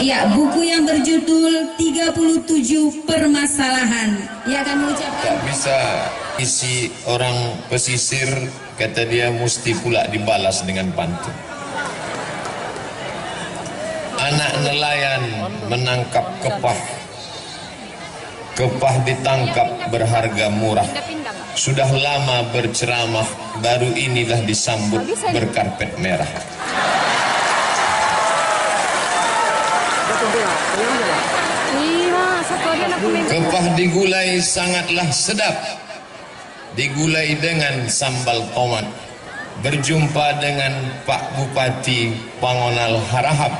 Ya, buku yang berjudul 37 Permasalahan. Ia akan mengucapkan. Tak bisa isi orang pesisir, kata dia, mesti pula dibalas dengan pantun. Anak nelayan menangkap kepah. Kepah ditangkap berharga murah. Sudah lama berceramah, baru inilah disambut berkarpet merah. Kepah digulai sangatlah sedap, digulai dengan sambal tomat. Berjumpa dengan Pak Bupati Pangonal Harahap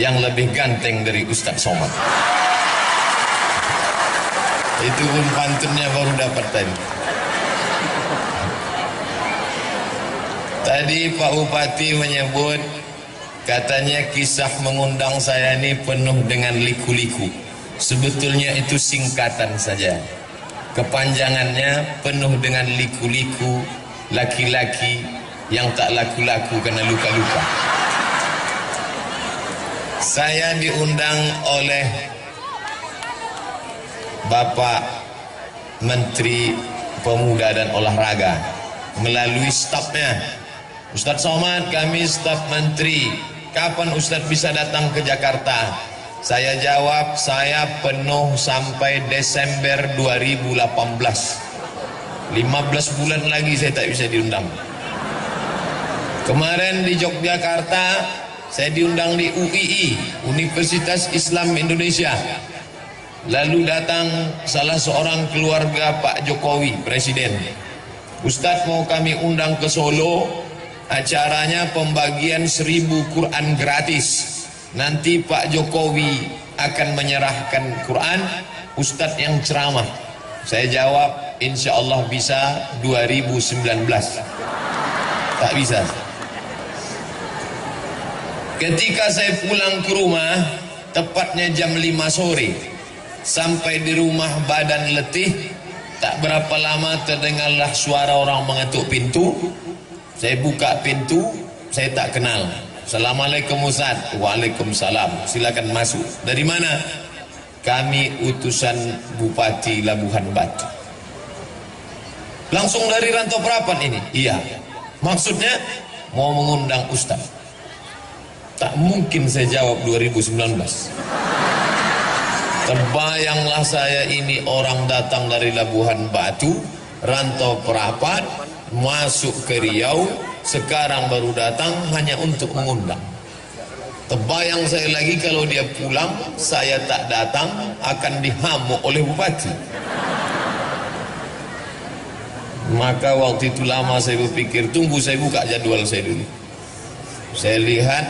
yang lebih ganteng dari Ustadz Somad. Itu pun pantunnya baru dapat tadi. Tadi Pak Bupati menyebut, katanya kisah mengundang saya ini penuh dengan liku-liku. Sebetulnya itu singkatan saja. Kepanjangannya penuh dengan liku-liku, laki-laki yang tak laku-laku karena luka-luka. Saya diundang oleh Bapak Menteri Pemuda dan Olahraga melalui stafnya. Ustadz Somad, kami staf menteri, kapan Ustadz bisa datang ke Jakarta? Saya jawab, saya penuh sampai Desember 2018. 15 bulan lagi saya tak bisa diundang. Kemarin di Yogyakarta, saya diundang di UII, Universitas Islam Indonesia. Lalu datang salah seorang keluarga Pak Jokowi, Presiden. Ustadz, mau kami undang ke Solo, acaranya pembagian 1000 Quran gratis. Nanti Pak Jokowi akan menyerahkan Quran, Ustadz yang ceramah. Saya jawab, insya Allah bisa 2019. Tak bisa. Ketika saya pulang ke rumah, tepatnya jam 5 sore, sampai di rumah badan letih, tak berapa lama terdengarlah suara orang mengetuk pintu. Saya buka pintu, saya tak kenal. Assalamualaikum Ustaz. Waalaikumsalam. Silakan masuk. Dari mana? Kami utusan Bupati Labuhan Batu. Langsung dari Rantau Prapat ini? Iya. Maksudnya mau mengundang Ustaz. Tak mungkin saya jawab 2019. Terbayanglah saya ini orang datang dari Labuhan Batu, Rantau Prapat, masuk ke Riau, sekarang baru datang hanya untuk mengundang. Terbayang saya lagi kalau dia pulang, saya tak datang, akan dihamuk oleh bupati. Maka waktu itu lama saya berpikir, tunggu saya buka jadwal saya dulu. Saya lihat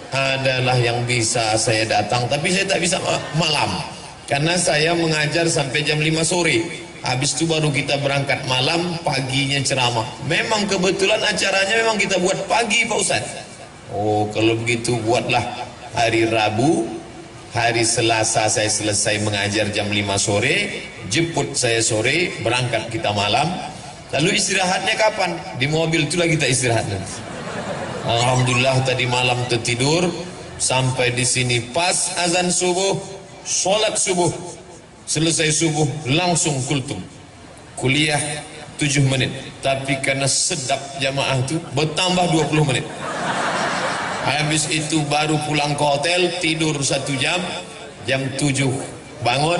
adalah yang bisa saya datang, tapi saya tak bisa malam, karena saya mengajar sampai jam 5 sore. Habis itu baru kita berangkat malam, paginya ceramah. Memang kebetulan acaranya memang kita buat pagi Pak Ustaz. Oh, kalau begitu buatlah hari Rabu, hari Selasa saya selesai mengajar jam 5 sore, jemput saya sore, berangkat kita malam. Lalu istirahatnya kapan? Di mobil itulah kita istirahat. Alhamdulillah tadi malam tertidur, sampai di sini pas azan subuh, sholat subuh. Selesai subuh langsung kultum. Kuliah 7 menit. Tapi karena sedap jamaah itu bertambah 20 menit. Habis itu baru pulang ke hotel, tidur 1 jam. Jam 7 bangun.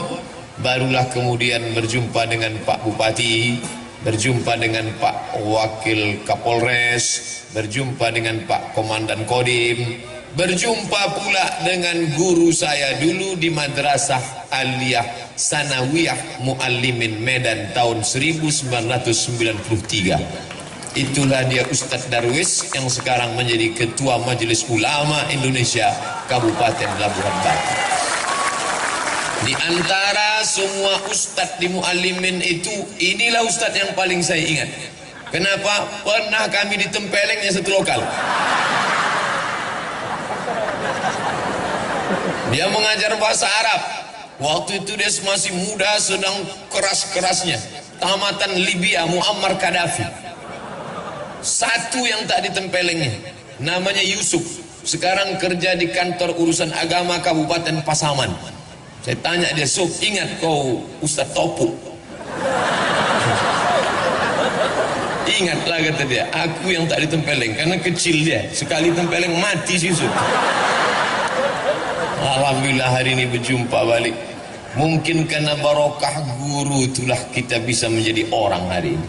Barulah kemudian berjumpa dengan Pak Bupati, berjumpa dengan Pak Wakil Kapolres, berjumpa dengan Pak Komandan Kodim, berjumpa pula dengan guru saya dulu di Madrasah Aliyah Sanawiyah Muallimin Medan tahun 1993. Itulah dia Ustadz Darwis yang sekarang menjadi Ketua Majelis Ulama Indonesia Kabupaten Labuhan Batu. Di antara semua Ustadz di Muallimin itu, inilah Ustadz yang paling saya ingat. Kenapa? Pernah kami ditempelengnya satu lokal. Dia mengajar bahasa Arab. Waktu itu dia masih muda, sedang keras-kerasnya. Tamatan Libya, Muammar Gaddafi. Satu yang tak ditempelengnya, namanya Yusuf. Sekarang kerja di kantor urusan agama Kabupaten Pasaman. Saya tanya dia, Sob, ingat kau Ustaz Topu? Ingatlah, kata dia, aku yang tak ditempeleng. Karena kecil dia, sekali tempeleng mati si Yusuf. Alhamdulillah hari ini berjumpa balik. Mungkin karena barokah guru itulah kita bisa menjadi orang hari ini.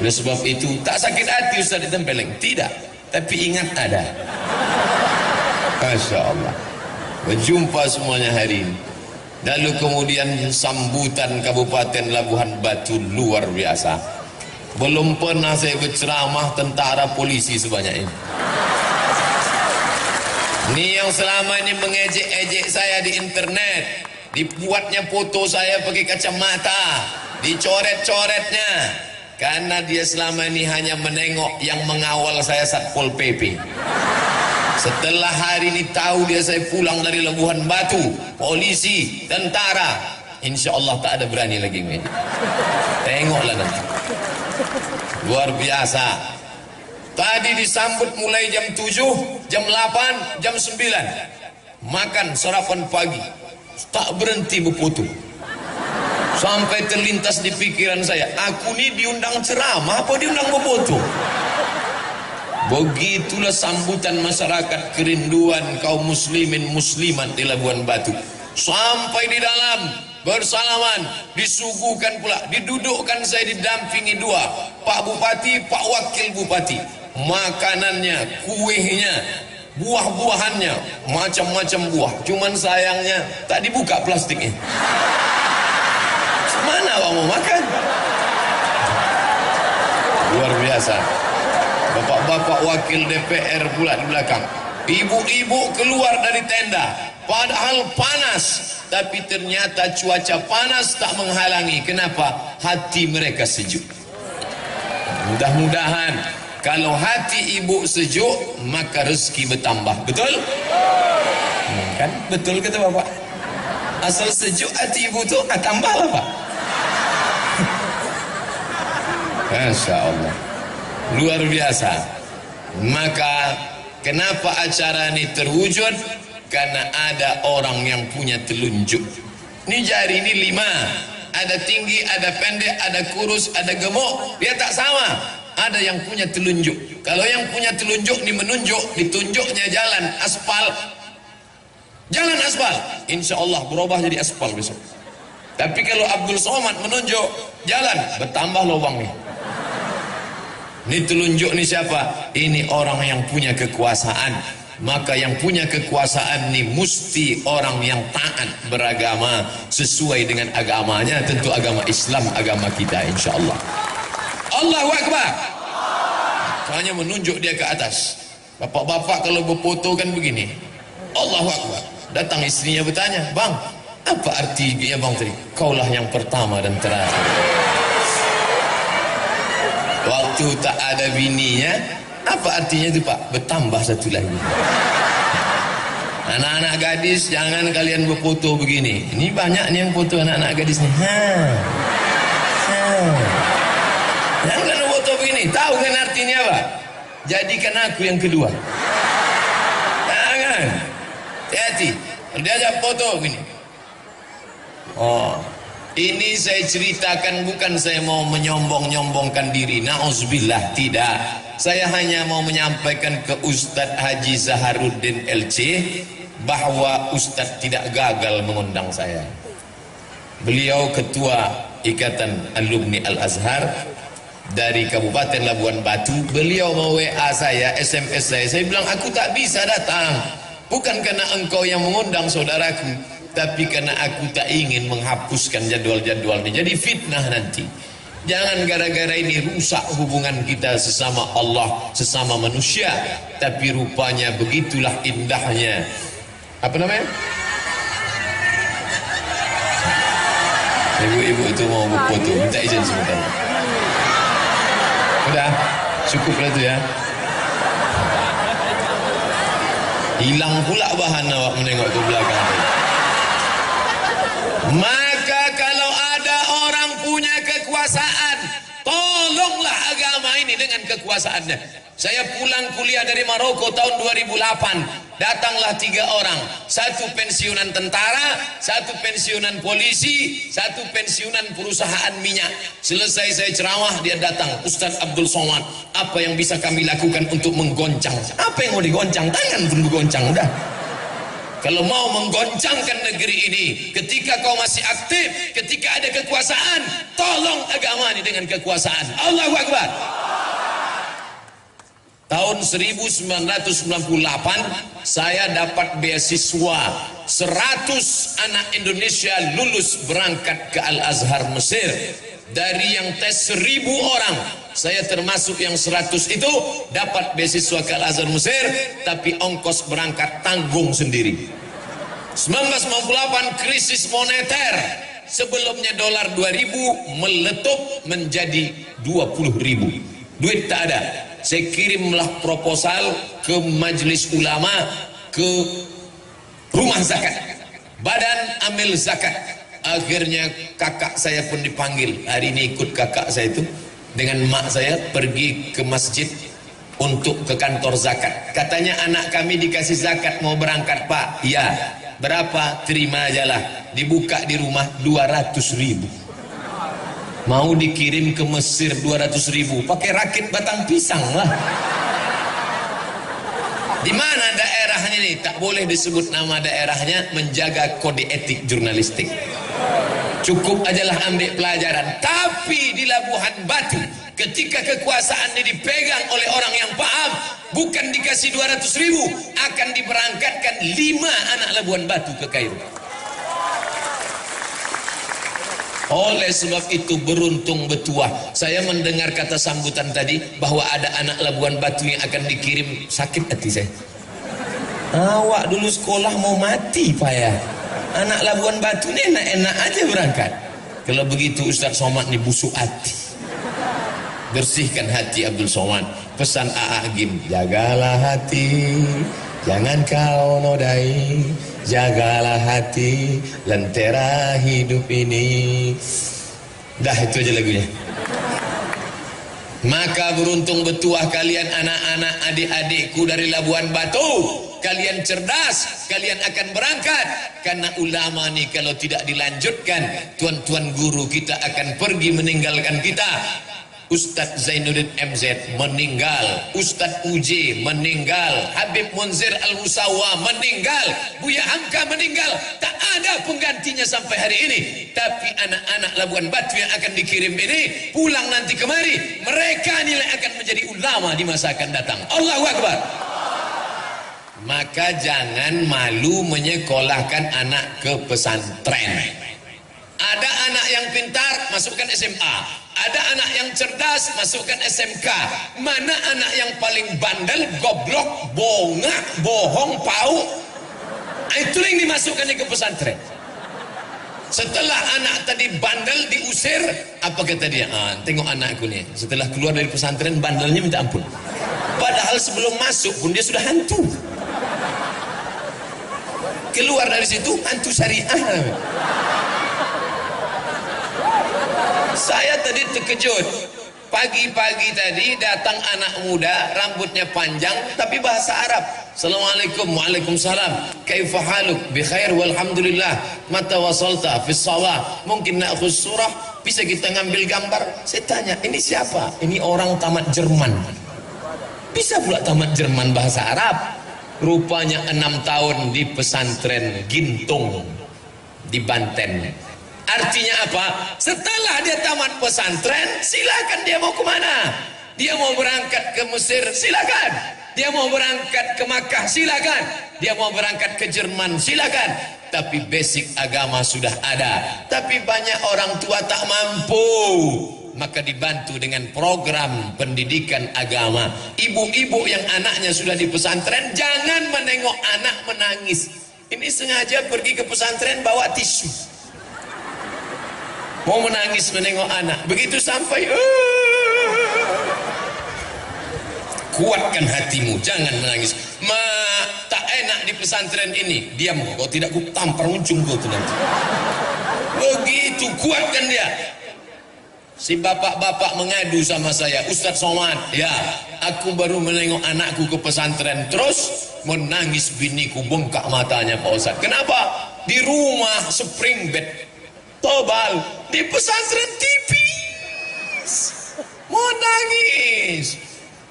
Oleh sebab itu tak sakit hati Ustaz ditempeleng, tidak, tapi ingat ada. Masya Allah, berjumpa semuanya hari ini. Lalu kemudian sambutan Kabupaten Labuhan Batu luar biasa. Belum pernah saya berceramah tentara polisi sebanyak ini. Ini yang selama ini mengejek-ejek saya di internet, dibuatnya foto saya pakai kacamata, dicoret-coretnya, karena dia selama ini hanya menengok yang mengawal saya Satpol PP. Setelah hari ini tahu dia saya pulang dari Labuhan Batu, polisi, tentara, insya Allah tak ada berani lagi ngejek. Tengoklah nanti. Luar biasa. Tadi disambut mulai jam 7, jam 8, jam 9. Makan sarapan pagi. Tak berhenti berfoto. Sampai terlintas di pikiran saya, aku ni diundang ceramah apa diundang berfoto? Begitulah sambutan masyarakat kerinduan kaum muslimin muslimat di Labuhan Batu. Sampai di dalam bersalaman, disuguhkan pula, didudukkan saya didampingi dua, Pak Bupati, Pak Wakil Bupati. Makanannya, kuehnya, buah-buahannya, macam-macam buah. Cuman sayangnya tak dibuka plastiknya. Mana abang mau makan? Luar biasa. Bapak-bapak wakil DPR pula di belakang. Ibu-ibu keluar dari tenda, padahal panas, tapi ternyata cuaca panas tak menghalangi. Kenapa? Hati mereka sejuk. Mudah-mudahan kalau hati ibu sejuk, maka rezeki bertambah. Betul? Kan? Betul kata bapak. Asal sejuk hati ibu tu, tambahlah pak. Masya Allah. Luar biasa. Maka kenapa acara ini terwujud? Karena ada orang yang punya telunjuk. Ini jari ini 5. Ada tinggi, ada pendek, ada kurus, ada gemuk. Dia tak sama. Ada yang punya telunjuk. Kalau yang punya telunjuk ini menunjuk, ditunjuknya jalan aspal. Jalan aspal, insya Allah berubah jadi aspal besok. Tapi kalau Abdul Somad menunjuk jalan, bertambah lubangnya. Ini telunjuk ini siapa? Ini orang yang punya kekuasaan. Maka yang punya kekuasaan ini mesti orang yang taat beragama sesuai dengan agamanya. Tentu agama Islam, agama kita insya Allah. Allahu Akbar. Hanya menunjuk dia ke atas. Bapak-bapak kalau berfoto kan begini. Allahu Akbar. Datang istrinya bertanya, bang, apa artinya bang tadi? Kaulah yang pertama dan terakhir. Waktu tak ada bininya, apa artinya itu pak? Bertambah satu lagi. Anak-anak gadis, jangan kalian berfoto begini. Ini banyak nih yang foto anak-anak gadis nih. Jangan kalian foto begini. Tahu kan artinya apa? Jadikan aku yang kedua. Jangan. Hati-hati. Diajak foto begini. Oh. Ini saya ceritakan bukan saya mau menyombong-nyombongkan diri. Na'udzubillah, tidak. Saya hanya mau menyampaikan ke Ustadz Haji Zaharuddin LC bahwa Ustadz tidak gagal mengundang saya. Beliau ketua Ikatan Alumni Al-Azhar dari Kabupaten Labuhan Batu. Beliau mau WA saya, SMS saya bilang aku tak bisa datang. Bukan karena engkau yang mengundang saudaraku, tapi karena aku tak ingin menghapuskan jadwal-jadwal ini. Jadi fitnah nanti. Jangan gara-gara ini rusak hubungan kita sesama Allah, sesama manusia. Tapi rupanya begitulah indahnya. Apa namanya? Ibu-ibu itu mau berfoto, minta izin sebentar. Udah, cukup lah itu ya. Hilang pula bahan awak menengok ke belakang. Maka kalau ada orang punya kekuasaan, tolonglah agama ini dengan kekuasaannya. Saya pulang kuliah dari Maroko tahun 2008. Datanglah 3 orang. 1 pensiunan tentara, 1 pensiunan polisi, 1 pensiunan perusahaan minyak. Selesai saya ceramah, dia datang. Ustaz Abdul Somad, apa yang bisa kami lakukan untuk menggoncang? Apa yang mau digoncang? Tangan pun bergoncang, udah. Kalau mau menggoncangkan negeri ini, ketika kau masih aktif, ketika ada kekuasaan, tolong agama ini dengan kekuasaan. Allahu Akbar. Tahun 1998 saya dapat beasiswa 100 anak Indonesia lulus berangkat ke Al-Azhar Mesir. Dari yang tes 1000 orang, saya termasuk yang 100 itu dapat beasiswa ke Al-Azhar Mesir, tapi ongkos berangkat tanggung sendiri. 1998 krisis moneter, sebelumnya dolar 2000 meletup menjadi 20.000, duit tak ada. Saya kirimlah proposal ke majelis ulama, ke rumah zakat, badan amil zakat. Akhirnya kakak saya pun dipanggil. Hari ini ikut kakak saya itu dengan mak saya pergi ke masjid untuk ke kantor zakat. Katanya anak kami dikasih zakat mau berangkat, Pak. Ya, berapa? Terima ajalah. Dibuka di rumah 200.000. Mau dikirim ke Mesir 200.000, pakai rakit batang pisang lah. Di mana daerahnya ini? Tak boleh disebut nama daerahnya, menjaga kode etik jurnalistik. Cukup ajalah ambil pelajaran. Tapi di Labuhan Batu, ketika kekuasaan ini dipegang oleh orang yang paham, bukan dikasih 200.000, akan diberangkatkan 5 anak Labuhan Batu ke Kairo. Oleh sebab itu beruntung betuah. Saya mendengar kata sambutan tadi bahwa ada anak Labuan Batu yang akan dikirim, sakit hati saya. Awak dulu sekolah mau mati Pak ya. Anak Labuan Batu ini enak-enak aja berangkat. Kalau begitu Ustaz Somad ini busuk hati. Bersihkan hati Abdul Somad. Pesan A.A. Gim, jagalah hati, jangan kau nodai. Jagalah hati, lentera hidup ini. Dah itu aja lagunya. Maka beruntung betuah kalian anak-anak adik-adikku dari Labuan Batu. Kalian cerdas, kalian akan berangkat. Karena ulama nih kalau tidak dilanjutkan, tuan-tuan guru kita akan pergi meninggalkan kita. Ustadz Zainuddin MZ meninggal, Ustadz UJ meninggal, Habib Munzir Al-Musawa meninggal, Buya Hamka meninggal. Tak ada penggantinya sampai hari ini. Tapi anak-anak Labuan Batu yang akan dikirim ini pulang nanti kemari, mereka nilai akan menjadi ulama di masa akan datang. Allahu Akbar. Maka jangan malu menyekolahkan anak ke pesantren. Ada anak yang pintar, masukkan SMA. Ada anak yang cerdas, masukkan SMK. Mana anak yang paling bandel, goblok, bongak, bohong, pau? Itu yang dimasukkan ke pesantren. Setelah anak tadi bandel diusir, apa kata dia? Tengok anakku nih, setelah keluar dari pesantren bandelnya minta ampun. Padahal sebelum masuk pun dia sudah hantu. Keluar dari situ hantu syariah. Saya tadi terkejut. Pagi-pagi tadi datang anak muda, rambutnya panjang tapi bahasa Arab. Assalamualaikum, waalaikumsalam. Kaifa haluk? Bi khair walhamdulillah. Mata wasalta fi shalah. Mungkin na'khudh surah, bisa kita ngambil gambar? Saya tanya, ini siapa? Ini orang tamat Jerman. Bisa pula tamat Jerman bahasa Arab. Rupanya 6 tahun di pesantren Gintung di Banten. Artinya apa? Setelah dia tamat pesantren, silakan dia mau kemana? Dia mau berangkat ke Mesir, silakan. Dia mau berangkat ke Makkah, silakan. Dia mau berangkat ke Jerman, silakan. Tapi basic agama sudah ada. Tapi banyak orang tua tak mampu. Maka dibantu dengan program pendidikan agama. Ibu-ibu yang anaknya sudah di pesantren, jangan menengok anak menangis. Ini sengaja pergi ke pesantren bawa tisu. Mau menangis menengok anak. Begitu sampai kuatkan hatimu, jangan menangis. Tak enak di pesantren ini, diam kau, tidak ku tampar ujung kau tu nanti. Begitu, kuatkan dia. Si bapak-bapak mengadu sama saya, Ustaz Somad, ya, aku baru menengok anakku ke pesantren, terus menangis, biniku bengkak matanya Pak Ustaz. Kenapa? Di rumah spring bed tebal, di pesantren tipis, mau nangis.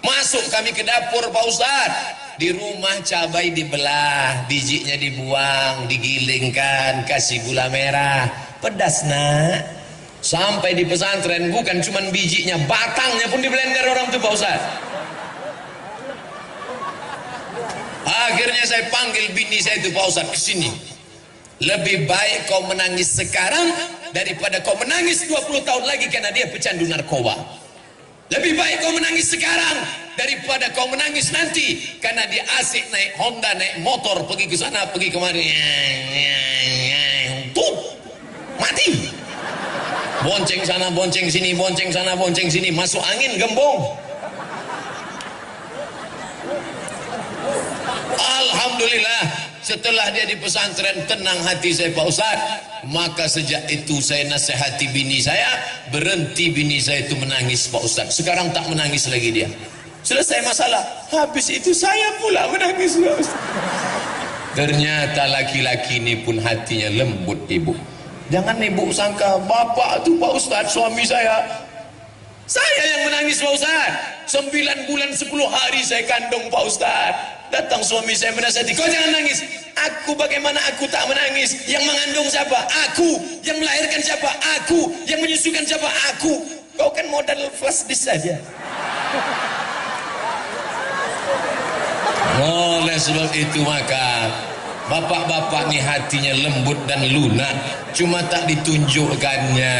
Masuk kami ke dapur Pak Ustaz, di rumah cabai dibelah, bijinya dibuang, digilingkan, kasih gula merah, pedas nak. Sampai di pesantren bukan cuma bijinya, batangnya pun diblender orang tuh Pak Ustaz. Akhirnya saya panggil bini saya itu, Pak Ustaz, ke sini. Lebih baik kau menangis sekarang daripada kau menangis 20 tahun lagi karena dia pecandu narkoba. Lebih baik kau menangis sekarang daripada kau menangis nanti karena dia asik naik Honda, naik motor, pergi ke sana, pergi kemari. Tuh, mati. Bonceng sana, bonceng sini, bonceng sana, bonceng sini, masuk angin gembong. Alhamdulillah, setelah dia di pesantren tenang hati saya Pak Ustaz. Maka sejak itu saya nasihati bini saya, berhenti bini saya itu menangis Pak Ustaz. Sekarang tak menangis lagi dia. Selesai masalah, habis itu saya pula menangis Pak Ustaz. Ternyata laki-laki ini pun hatinya lembut ibu. Jangan ibu sangka bapak tu Pak Ustaz, suami saya yang menangis Pak Ustaz. 9 bulan 10 hari saya kandung Pak Ustaz. Datang suami saya menasihati, kau jangan nangis. Aku, bagaimana aku tak menangis? Yang mengandung siapa? Aku. Yang melahirkan siapa? Aku. Yang menyusukan siapa? Aku. Kau kan modal flash disk saja. Oleh sebab itu maka bapak-bapak ni hatinya lembut dan lunak, cuma tak ditunjukkannya.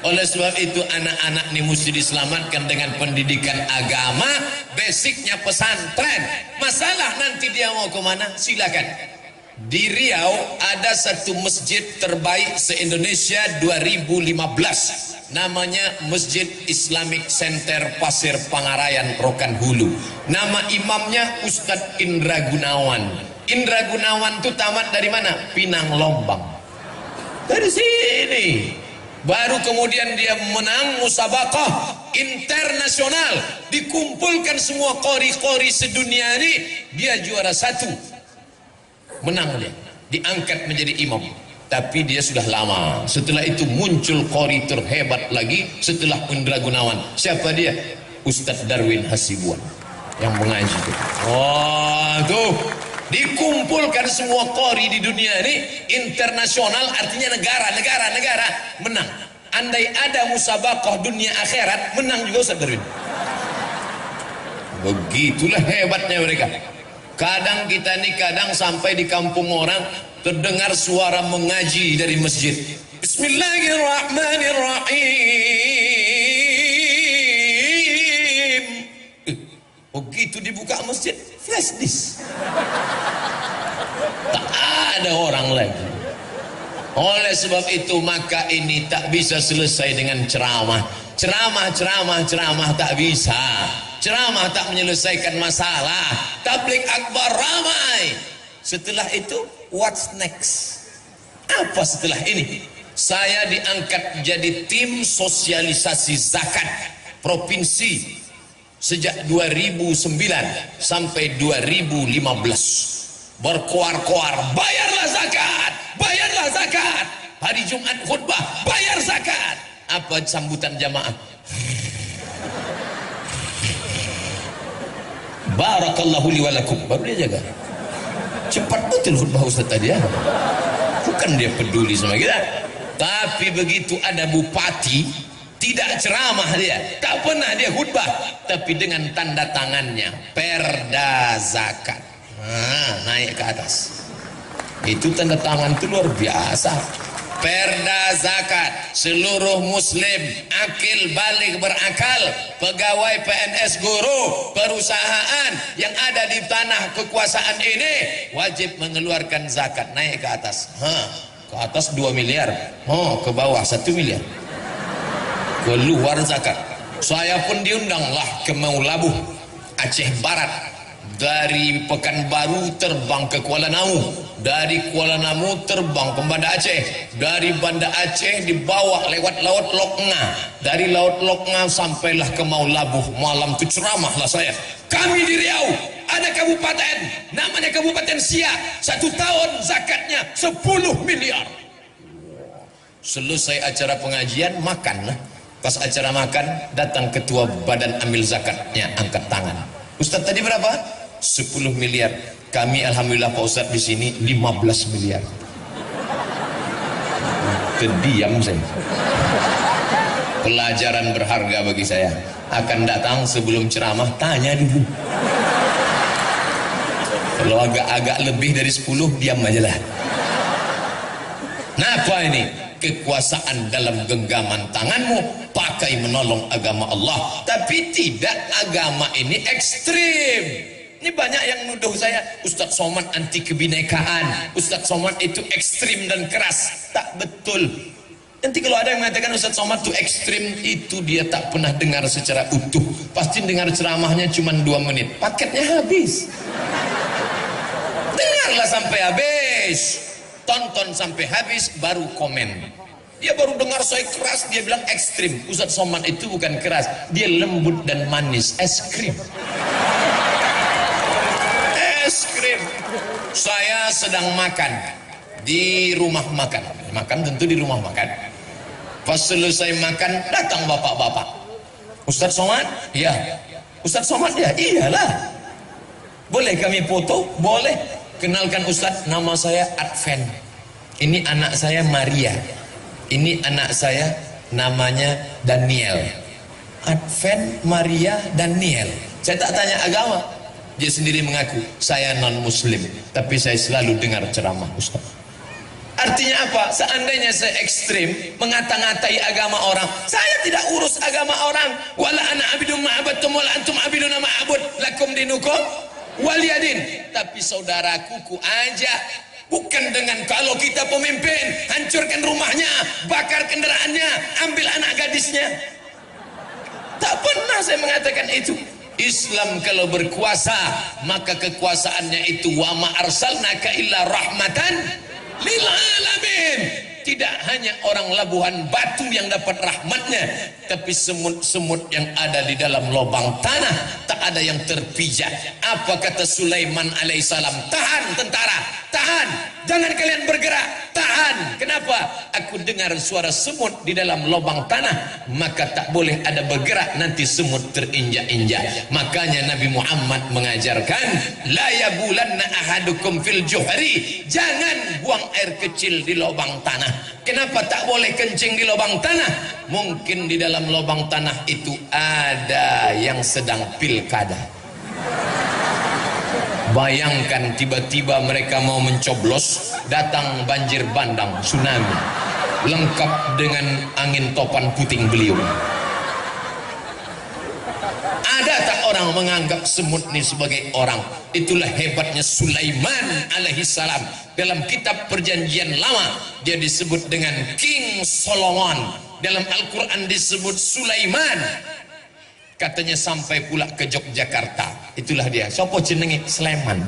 Oleh sebab itu anak-anak ni mesti diselamatkan dengan pendidikan agama, basicnya pesantren. Masalah nanti dia mau ke mana, silakan. Di Riau ada satu masjid terbaik se-Indonesia 2015. Namanya Masjid Islamic Center Pasir Pangarayan, Rokan Hulu. Nama imamnya Ustadz Indra Gunawan. Indra Gunawan itu tamat dari mana? Pinang Lombang. Dari sini. Baru kemudian dia menang musabaqah internasional. Dikumpulkan semua qori-qori sedunia ini, dia juara 1. Menang dia. Diangkat menjadi imam. Tapi dia sudah lama. Setelah itu muncul qori terhebat lagi setelah Indra Gunawan. Siapa dia? Ustadz Darwin Hasibuan yang mengaji itu. Oh, tuh. Dikumpulkan semua qori di dunia ini internasional, artinya negara menang. Andai ada musabaqah dunia akhirat, menang juga Ustaz Darwin. Begitulah hebatnya mereka. Kadang kita nih, kadang sampai di kampung orang terdengar suara mengaji dari masjid. Bismillahirrahmanirrahim. Begitu dibuka masjid, flash disk. Tak ada orang lagi. Oleh sebab itu maka ini tak bisa selesai dengan ceramah. Ceramah tak bisa. Ceramah tak menyelesaikan masalah. Tabligh akbar ramai. Setelah itu what's next? Apa setelah ini? Saya diangkat jadi tim sosialisasi zakat provinsi sejak 2009 sampai 2015. Berkoar-koar, bayarlah zakat. Hari Jumat khutbah, bayar zakat. Apa sambutan jamaah? Barakallahu li walakum. Baru dia jaga. Cepat betul khutbah Ustaz tadi ya. Bukan dia peduli sama kita. Tapi begitu ada bupati, tidak ceramah dia, tak pernah dia khutbah, tapi dengan tanda tangannya perda zakat. Naik ke atas. Itu tanda tangan itu luar biasa. Perda zakat, seluruh muslim akil balik berakal, pegawai PNS, guru, perusahaan yang ada di tanah kekuasaan ini wajib mengeluarkan zakat. Naik ke atas. Ke atas 2 miliar. Ke bawah 1 miliar. Keluar zakat. Saya pun diundanglah ke Maulabuh. Aceh Barat. Dari Pekanbaru terbang ke Kuala Namu, dari Kuala Namu terbang ke Banda Aceh, dari Banda Aceh dibawa lewat Laut Lokna, dari Laut Lokna sampailah ke Maulabuh. Malam itu ceramahlah saya. Kami di Riau ada kabupaten namanya Kabupaten Siak, 1 tahun zakatnya 10 miliar. Selesai acara pengajian makanlah. Pas acara makan datang ketua badan amil zakatnya, angkat tangan. Ustaz tadi berapa? 10 miliar. Kami alhamdulillah Pak Ustaz di sini 15 miliar. Terdiam saya. Pelajaran berharga bagi saya. Akan datang sebelum ceramah tanya dulu. Kalau agak-agak lebih dari 10 diam aja lah. Nah, apa ini? Kekuasaan dalam genggaman tanganmu, pakai menolong agama Allah. Tapi tidak agama ini ekstrim. Ini banyak yang nuduh saya, Ustadz Somad anti kebinekaan, Ustadz Somad itu ekstrim dan keras. Tak betul. Nanti kalau ada yang mengatakan Ustadz Somad itu ekstrim, itu dia tak pernah dengar secara utuh. Pasti dengar ceramahnya cuma 2 menit, paketnya habis. Dengarlah sampai habis, tonton sampai habis, baru komen. Dia baru dengar saya keras, dia bilang ekstrim. Ustadz Somad itu bukan keras, dia lembut dan manis, es krim. Es krim. Saya sedang makan di rumah makan. Makan tentu di rumah makan. Pas selesai makan, datang bapak-bapak. Ustadz Somad? Ya. Ustadz Somad? Ya, iyalah. Boleh kami foto? Boleh. Kenalkan Ustadz, nama saya Adven. Ini anak saya Maria. Ini anak saya namanya Daniel. Adven, Maria, Daniel. Saya tak tanya agama. Dia sendiri mengaku, saya non muslim, tapi saya selalu dengar ceramah Ustaz. Artinya apa? Seandainya saya ekstrim mengata-ngatai agama orang, saya tidak urus agama orang. Wala ana abidun ma'abadtum wala antum abidun ma'abud lakum dinukum waliyadin. Tapi saudaraku ku ajak, bukan dengan kalau kita pemimpin hancurkan rumahnya, bakar kendaraannya, ambil anak gadisnya. Tak pernah saya mengatakan itu. Islam kalau berkuasa, maka kekuasaannya itu wa ma arsalnaka illa rahmatan lil alamin. Tidak hanya orang Labuhan Batu yang dapat rahmatnya, tapi semut-semut yang ada di dalam lubang tanah tak ada yang terpijak. Apa kata Sulaiman alaihissalam? Tahan tentara, tahan, jangan kalian bergerak, tahan. Kenapa? Aku dengar suara semut di dalam lubang tanah, maka tak boleh ada bergerak, nanti semut terinjak-injak. Makanya Nabi Muhammad mengajarkan, la yabulanna ahadukum fil juhri, jangan buang air kecil di lubang tanah. Kenapa tak boleh kencing di lubang tanah? Mungkin di dalam lubang tanah itu ada yang sedang pilkada. Bayangkan tiba-tiba mereka mau mencoblos, datang banjir bandang, tsunami, lengkap dengan angin topan puting beliung. Ada tak orang menganggap semut ini sebagai orang? Itulah hebatnya Sulaiman alaihissalam. Dalam kitab perjanjian lama dia disebut dengan King Solomon. Dalam Al-Quran disebut Sulaiman. Katanya sampai pula ke Yogyakarta. Itulah dia. Sopo jenenge? Sleman.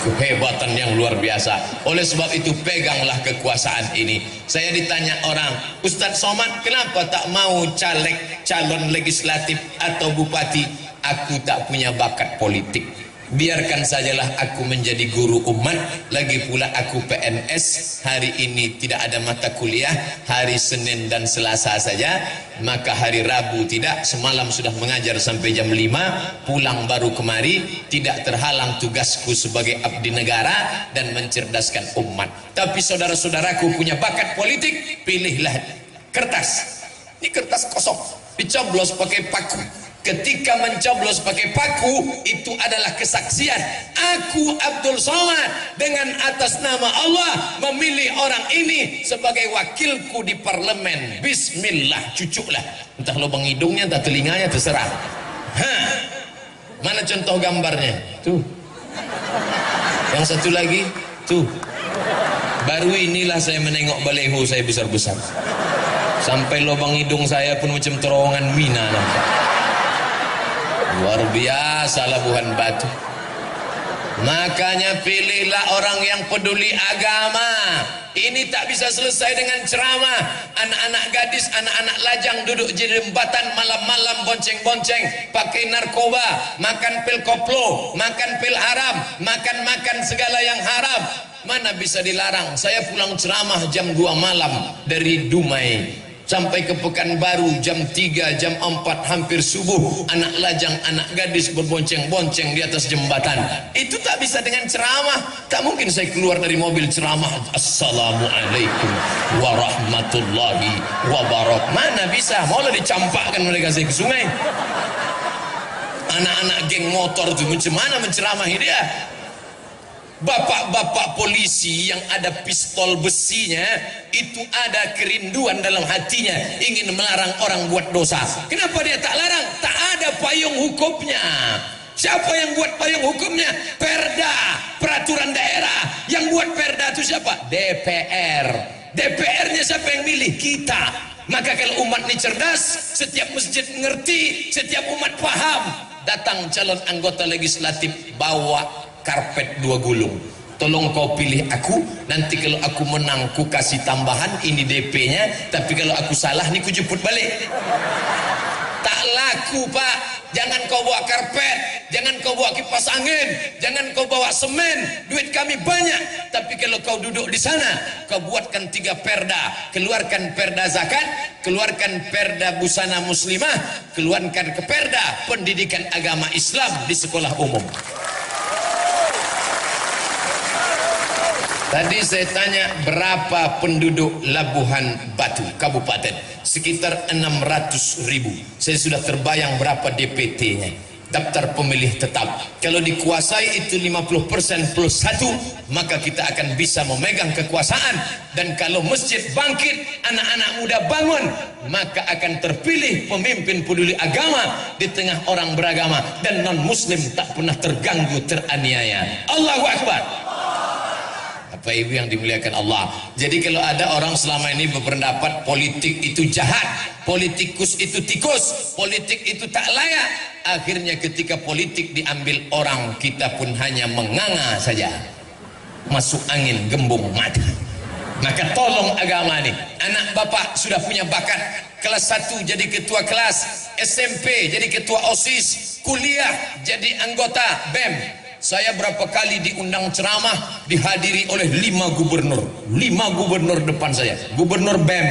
Kehebatan yang luar biasa. Oleh sebab itu peganglah kekuasaan ini. Saya ditanya orang, Ustadz Somad kenapa tak mau caleg, calon legislatif atau bupati? Aku tak punya bakat politik. Biarkan sajalah aku menjadi guru umat. Lagi pula aku PNS. Hari ini tidak ada mata kuliah, hari Senin dan Selasa saja. Maka hari Rabu tidak. Semalam sudah mengajar sampai jam 5, pulang baru kemari. Tidak terhalang tugasku sebagai abdi negara dan mencerdaskan umat. Tapi saudara-saudaraku punya bakat politik, pilihlah kertas. Ini kertas kosong, dicoblos pakai paku. Ketika mencoblos pakai paku, itu adalah kesaksian. Aku Abdul Somad dengan atas nama Allah memilih orang ini sebagai wakilku di parlemen. Bismillah, cucuklah. Entah lubang hidungnya, entah telinganya, terserah. Mana contoh gambarnya? Tuh. Yang satu lagi, tuh. Baru inilah saya menengok baleho saya besar-besar. Sampai lubang hidung saya pun macam terowongan mina nampak. Luar biasa Labuhan Batu. Makanya pilihlah orang yang peduli agama. Ini tak bisa selesai dengan ceramah. Anak-anak gadis, anak-anak lajang duduk di jembatan malam-malam bonceng-bonceng, pakai narkoba, makan pil koplo, makan pil haram, makan segala yang haram. Mana bisa dilarang? Saya pulang ceramah jam 2 malam dari Dumai sampai ke Pekanbaru jam 3, jam 4 hampir subuh. Anak lajang, anak gadis berbonceng-bonceng di atas jembatan. Itu tak bisa dengan ceramah. Tak mungkin saya keluar dari mobil ceramah, Assalamualaikum warahmatullahi wabarakatuh. Mana bisa? Maulah dicampakkan mereka saya ke sungai. Anak-anak geng motor itu macam mana menceramahi dia? Bapak-bapak polisi yang ada pistol besinya itu ada kerinduan dalam hatinya, ingin melarang orang buat dosa. Kenapa dia tak larang? Tak ada payung hukumnya. Siapa yang buat payung hukumnya? Perda, peraturan daerah. Yang buat perda itu siapa? DPR. DPR-nya siapa yang milih? Kita. Maka kalau umat ini cerdas, setiap masjid mengerti, setiap umat paham. Datang calon anggota legislatif, bawa karpet 2 gulung. Tolong kau pilih aku, nanti kalau aku menang ku kasih tambahan, ini DP-nya, tapi kalau aku salah nih ku jemput balik. Tak laku Pak. Jangan kau bawa karpet, jangan kau bawa kipas angin, jangan kau bawa semen, duit kami banyak. Tapi kalau kau duduk di sana, kau buatkan 3 perda, keluarkan perda zakat, keluarkan perda busana muslimah, keluarkan ke perda pendidikan agama Islam di sekolah umum. Tadi saya tanya berapa penduduk Labuhan Batu Kabupaten, sekitar 600.000. Saya sudah terbayang berapa DPT-nya, daftar pemilih tetap. Kalau dikuasai itu 50% plus 1, maka kita akan bisa memegang kekuasaan. Dan kalau masjid bangkit, anak-anak muda bangun, maka akan terpilih pemimpin peduli agama di tengah orang beragama, dan non muslim tak pernah terganggu, teraniaya. Allahu Akbar. Bapak Ibu yang dimuliakan Allah. Jadi kalau ada orang selama ini berpendapat politik itu jahat, politikus itu tikus, politik itu tak layak, akhirnya ketika politik diambil orang, kita pun hanya menganga saja, masuk angin gembung mati. Maka tolong agama ini. Anak bapak sudah punya bakat, kelas 1 jadi ketua kelas, SMP jadi ketua OSIS, kuliah jadi anggota BEM. Saya berapa kali diundang ceramah, dihadiri oleh 5 gubernur. 5 gubernur depan saya. Gubernur BEM,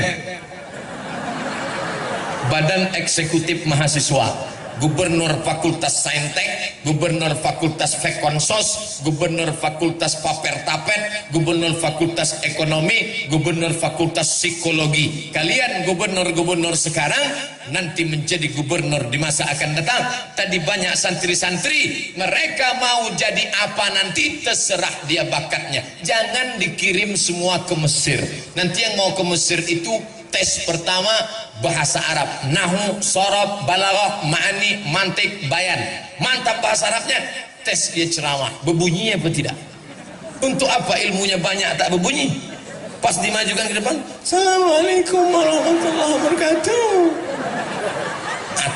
Badan Eksekutif Mahasiswa, Gubernur Fakultas Saintek, Gubernur Fakultas Fekonsos, Gubernur Fakultas Paper-Tapet, Gubernur Fakultas Ekonomi, Gubernur Fakultas Psikologi. Kalian gubernur-gubernur sekarang, nanti menjadi gubernur di masa akan datang. Tadi banyak santri-santri, mereka mau jadi apa nanti terserah dia bakatnya. Jangan dikirim semua ke Mesir. Nanti yang mau ke Mesir itu tes pertama bahasa Arab, nahu, sorob, balaghah, ma'ani, mantik, bayan. Mantap bahasa Arabnya, tes dia ceramah, berbunyi apa tidak? Untuk apa ilmunya banyak tak berbunyi? Pas dimajukan ke depan, Assalamualaikum warahmatullahi wabarakatuh.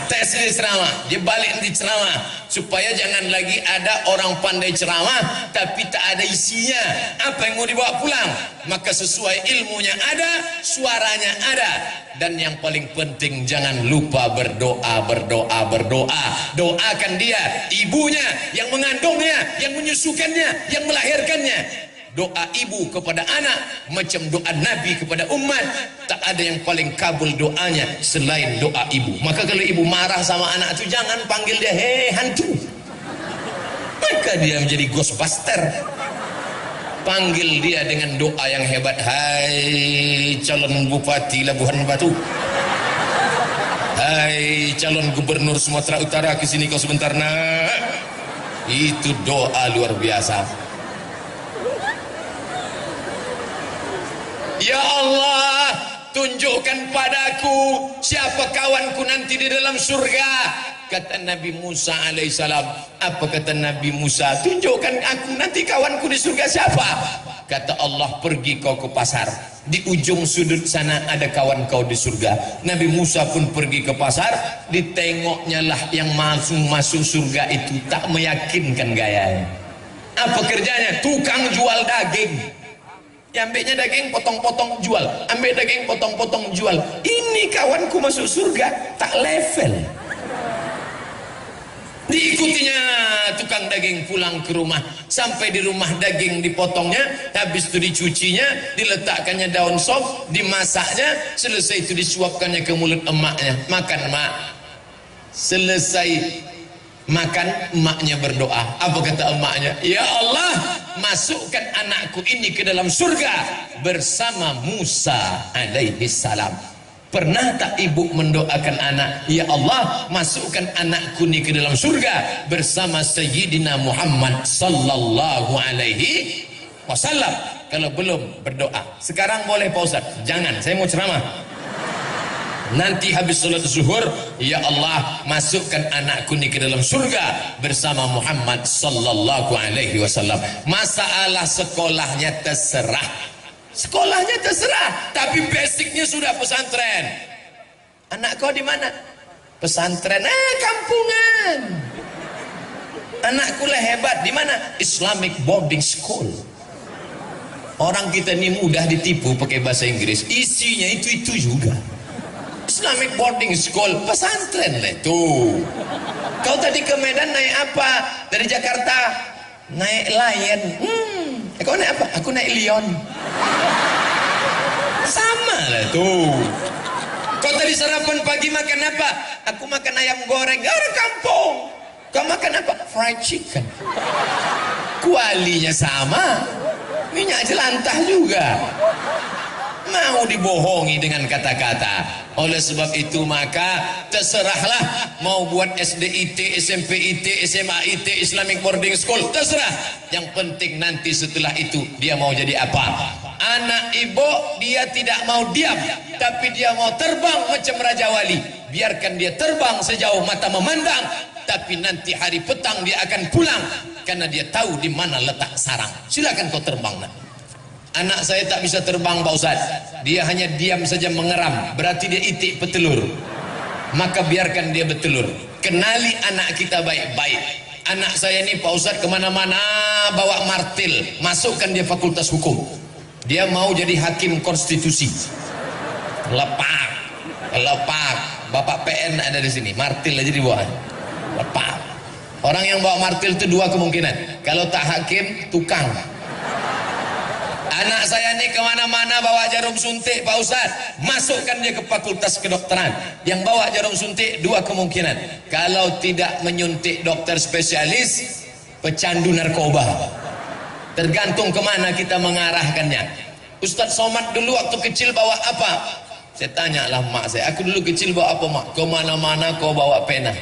Tes dia ceramah, dia balik nanti ceramah, supaya jangan lagi ada orang pandai ceramah tapi tak ada isinya. Apa yang mau dibawa pulang? Maka sesuai ilmunya ada, suaranya ada. Dan yang paling penting, jangan lupa berdoa, berdoa, berdoa. Doakan dia, ibunya, yang mengandungnya, yang menyusukannya, yang melahirkannya. Doa ibu kepada anak macam doa Nabi kepada umat. Tak ada yang paling kabul doanya selain doa ibu. Maka kalau ibu marah sama anak itu, jangan panggil dia hei hantu, maka dia menjadi ghostbuster. Panggil dia dengan doa yang hebat. Hai calon bupati Labuhan Batu, hai calon gubernur Sumatera Utara, kesini kau sebentar nak. Itu doa luar biasa. Ya Allah, tunjukkan padaku siapa kawanku nanti di dalam surga. Kata Nabi Musa alaihissalam. Apa kata Nabi Musa? Tunjukkan aku nanti kawanku di surga siapa? Kata Allah, pergi kau ke pasar, di ujung sudut sana ada kawan kau di surga. Nabi Musa pun pergi ke pasar, ditengoknya lah yang masuk surga itu tak meyakinkan gayanya. Apa kerjanya? Tukang jual daging. Ambilnya daging, potong-potong, jual. Ambil daging, potong-potong, jual. Ini kawanku masuk surga, tak level. Diikutinya tukang daging pulang ke rumah. Sampai di rumah daging dipotongnya, habis itu dicucinya, diletakkannya daun sop, dimasaknya, selesai itu disuapkannya ke mulut emaknya. Makan emak. Selesai makan, emaknya berdoa. Apa kata emaknya? Ya Allah, masukkan anakku ini ke dalam surga bersama Musa alaihi salam. Pernah tak ibu mendoakan anak, ya Allah, masukkan anakku ini ke dalam surga bersama Sayyidina Muhammad sallallahu alaihi wasallam? Kalau belum berdoa, sekarang boleh Pak Ustaz? Jangan, saya mau ceramah. Nanti habis salat zuhur, ya Allah, masukkan anakku ini ke dalam surga bersama Muhammad sallallahu alaihi wasallam. Masalah sekolahnya terserah. Sekolahnya terserah, tapi basicnya sudah pesantren. Anak kau di mana? Pesantren. Kampungan. Anakku lah hebat. Di mana? Islamic boarding school. Orang kita ini mudah ditipu pakai bahasa Inggris. Isinya itu juga. Islamic boarding school, pesantren lah itu. Kau tadi ke Medan naik apa? Dari Jakarta naik Lion. Kau naik apa? Aku naik Lion. Sama lah tuh. Kau tadi sarapan pagi makan apa? Aku makan ayam goreng. Orang kampung. Kau makan apa? Fried chicken. Kualinya sama, minyak jelantah juga. Mau dibohongi dengan kata-kata. Oleh sebab itu maka terserahlah, mau buat SDIT, SMPIT, SMAIT, Islamic Boarding School, terserah. Yang penting nanti setelah itu dia mau jadi apa. Anak ibu dia tidak mau diam, tapi dia mau terbang macam Raja Wali. Biarkan dia terbang sejauh mata memandang, tapi nanti hari petang dia akan pulang karena dia tahu di mana letak sarang. Silakan kau terbang nak. Anak saya tak bisa terbang Pak Ustaz. Dia hanya diam saja mengeram. Berarti dia itik petelur. Maka biarkan dia bertelur. Kenali anak kita baik-baik. Anak saya ini Pak Ustaz kemana-mana bawa martil. Masukkan dia fakultas hukum. Dia mau jadi hakim konstitusi. Lepak. Lepak. Bapak PN ada di sini. Martil aja dibawa. Lepak. Orang yang bawa martil itu dua kemungkinan. Kalau tak hakim, tukang. Anak saya ini kemana-mana bawa jarum suntik Pak Ustaz. Masukkan dia ke fakultas kedokteran. Yang bawa jarum suntik dua kemungkinan. Kalau tidak menyuntik dokter spesialis, pecandu narkoba. Tergantung kemana kita mengarahkannya. Ustaz Somad dulu waktu kecil bawa apa? Saya tanyalah mak saya. Aku dulu kecil bawa apa mak? Kemana-mana kau bawa pena.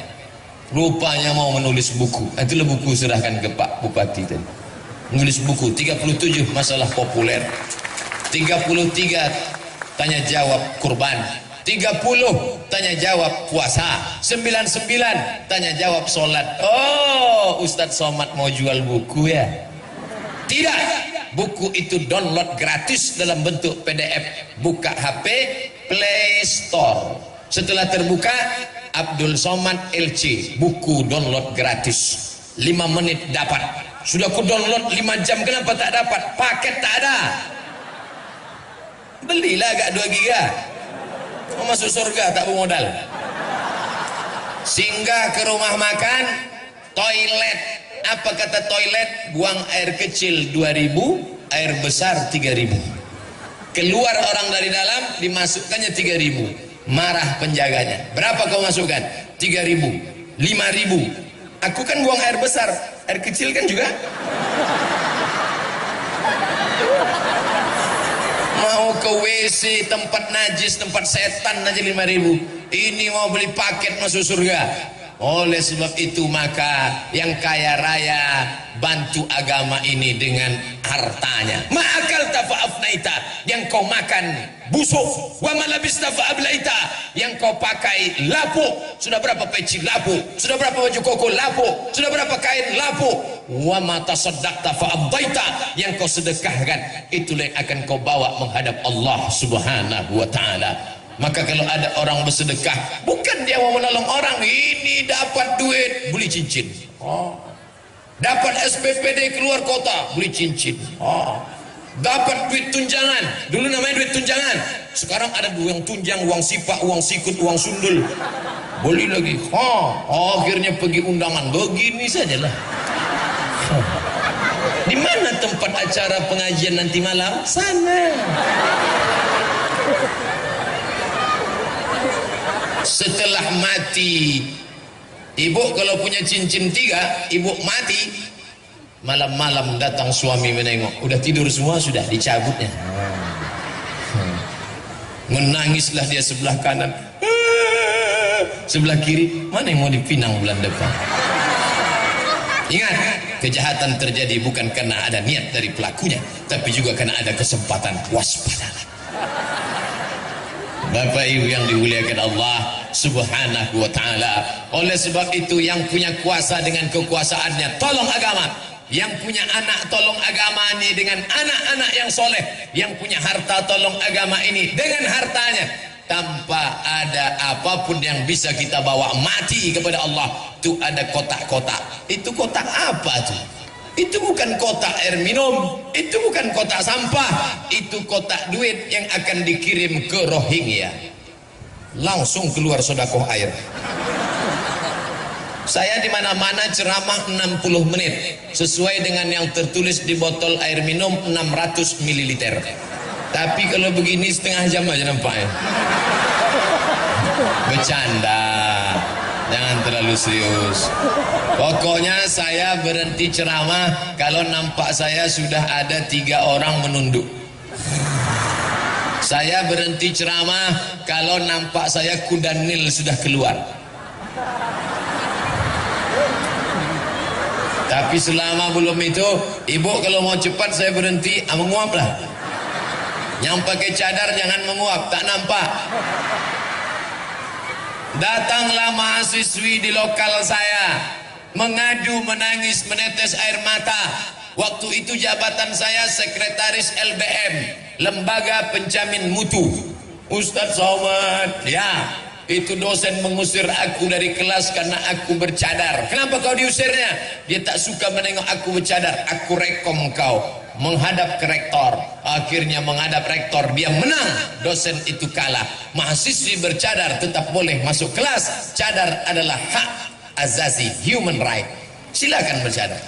Rupanya mau menulis buku. Itulah buku serahkan ke Pak Bupati tadi. Menulis buku 37 masalah populer, 33 tanya jawab kurban, 30 tanya jawab puasa, 99 tanya jawab sholat. Oh, Ustadz Somad mau jual buku ya? Tidak, buku itu download gratis dalam bentuk PDF. Buka HP, Play Store. Setelah terbuka, Abdul Somad LC, buku download gratis. 5 menit dapat. Sudah ku download 5 jam, kenapa tak dapat? Paket tak ada. Belilah agak 2 giga. Mau masuk surga tak bermodal. Singgah ke rumah makan, toilet. Apa kata toilet? Buang air kecil 2000, air besar 3000. Keluar orang dari dalam, dimasukkannya 3000. Marah penjaganya. Berapa kau masukkan? 3000, 5000. Aku kan buang air besar, air kecil kan juga. Mau ke WC, tempat najis, tempat setan aja 5000. Ini mau beli paket masuk surga. Oleh sebab itu maka yang kaya raya bantu agama ini dengan hartanya. Ma'akal tafa'afnaita. Yang yang kau makan busuk. Wa ma labista fa ablaita, yang kau pakai lapuk. Sudah berapa peci lapuk, sudah berapa baju koko lapuk, sudah berapa kain lapuk. Wa ma tasaddaqta fa abdaita, yang kau sedekahkan itulah yang akan kau bawa menghadap Allah Subhanahu wa taala. Maka kalau ada orang bersedekah, bukan dia mau menolong orang, ini dapat duit beli cincin, dapat SPPD keluar kota beli cincin, dapat duit tunjangan. Dulu namanya duit tunjangan, sekarang ada uang tunjang, uang sipak, uang sikut, uang sundul, beli lagi. Akhirnya pergi undangan, begini sajalah. Di mana tempat acara pengajian nanti malam? Sana. Setelah mati, ibu kalau punya cincin 3, ibu mati, malam-malam datang suami menengok, udah tidur semua, sudah dicabutnya. Menangislah dia sebelah kanan, sebelah kiri, mana yang mau dipinang bulan depan. Ingat, kejahatan terjadi bukan karena ada niat dari pelakunya, tapi juga karena ada kesempatan. Waspadalah. Bapak Ibu yang dimuliakan Allah Subhanahu wa ta'ala. Oleh sebab itu, yang punya kuasa dengan kekuasaannya tolong agama, yang punya anak tolong agama ini dengan anak-anak yang soleh, yang punya harta tolong agama ini dengan hartanya. Tanpa ada apapun yang bisa kita bawa mati kepada Allah. Itu ada kotak-kotak. Itu kotak apa tuh? Itu bukan kotak air minum, itu bukan kotak sampah, itu kotak duit yang akan dikirim ke Rohingya. Langsung keluar sedekah air. Saya di mana-mana ceramah 60 menit sesuai dengan yang tertulis di botol air minum 600 ml. Tapi kalau begini setengah jam aja nampaknya. Bercanda. Jangan terlalu serius. Pokoknya saya berhenti ceramah kalau nampak saya sudah ada 3 orang menunduk. Saya berhenti ceramah kalau nampak saya kuda Nil sudah keluar. Tapi selama belum itu, ibu kalau mau cepat saya berhenti, menguap lah. Yang pakai cadar jangan menguap, tak nampak. Datanglah mahasiswi di lokal saya, mengadu, menangis, menetes air mata. Waktu itu jabatan saya sekretaris LBM, Lembaga Penjamin Mutu. Ustadz Somad, ya, itu dosen mengusir aku dari kelas karena aku bercadar. Kenapa kau diusirnya? Dia tak suka menengok aku bercadar. Aku rekom kau menghadap ke rektor. Akhirnya menghadap rektor, dia menang, dosen itu kalah. Mahasiswi bercadar tetap boleh masuk kelas. Cadar adalah hak azazi, human right. Silakan bercadar.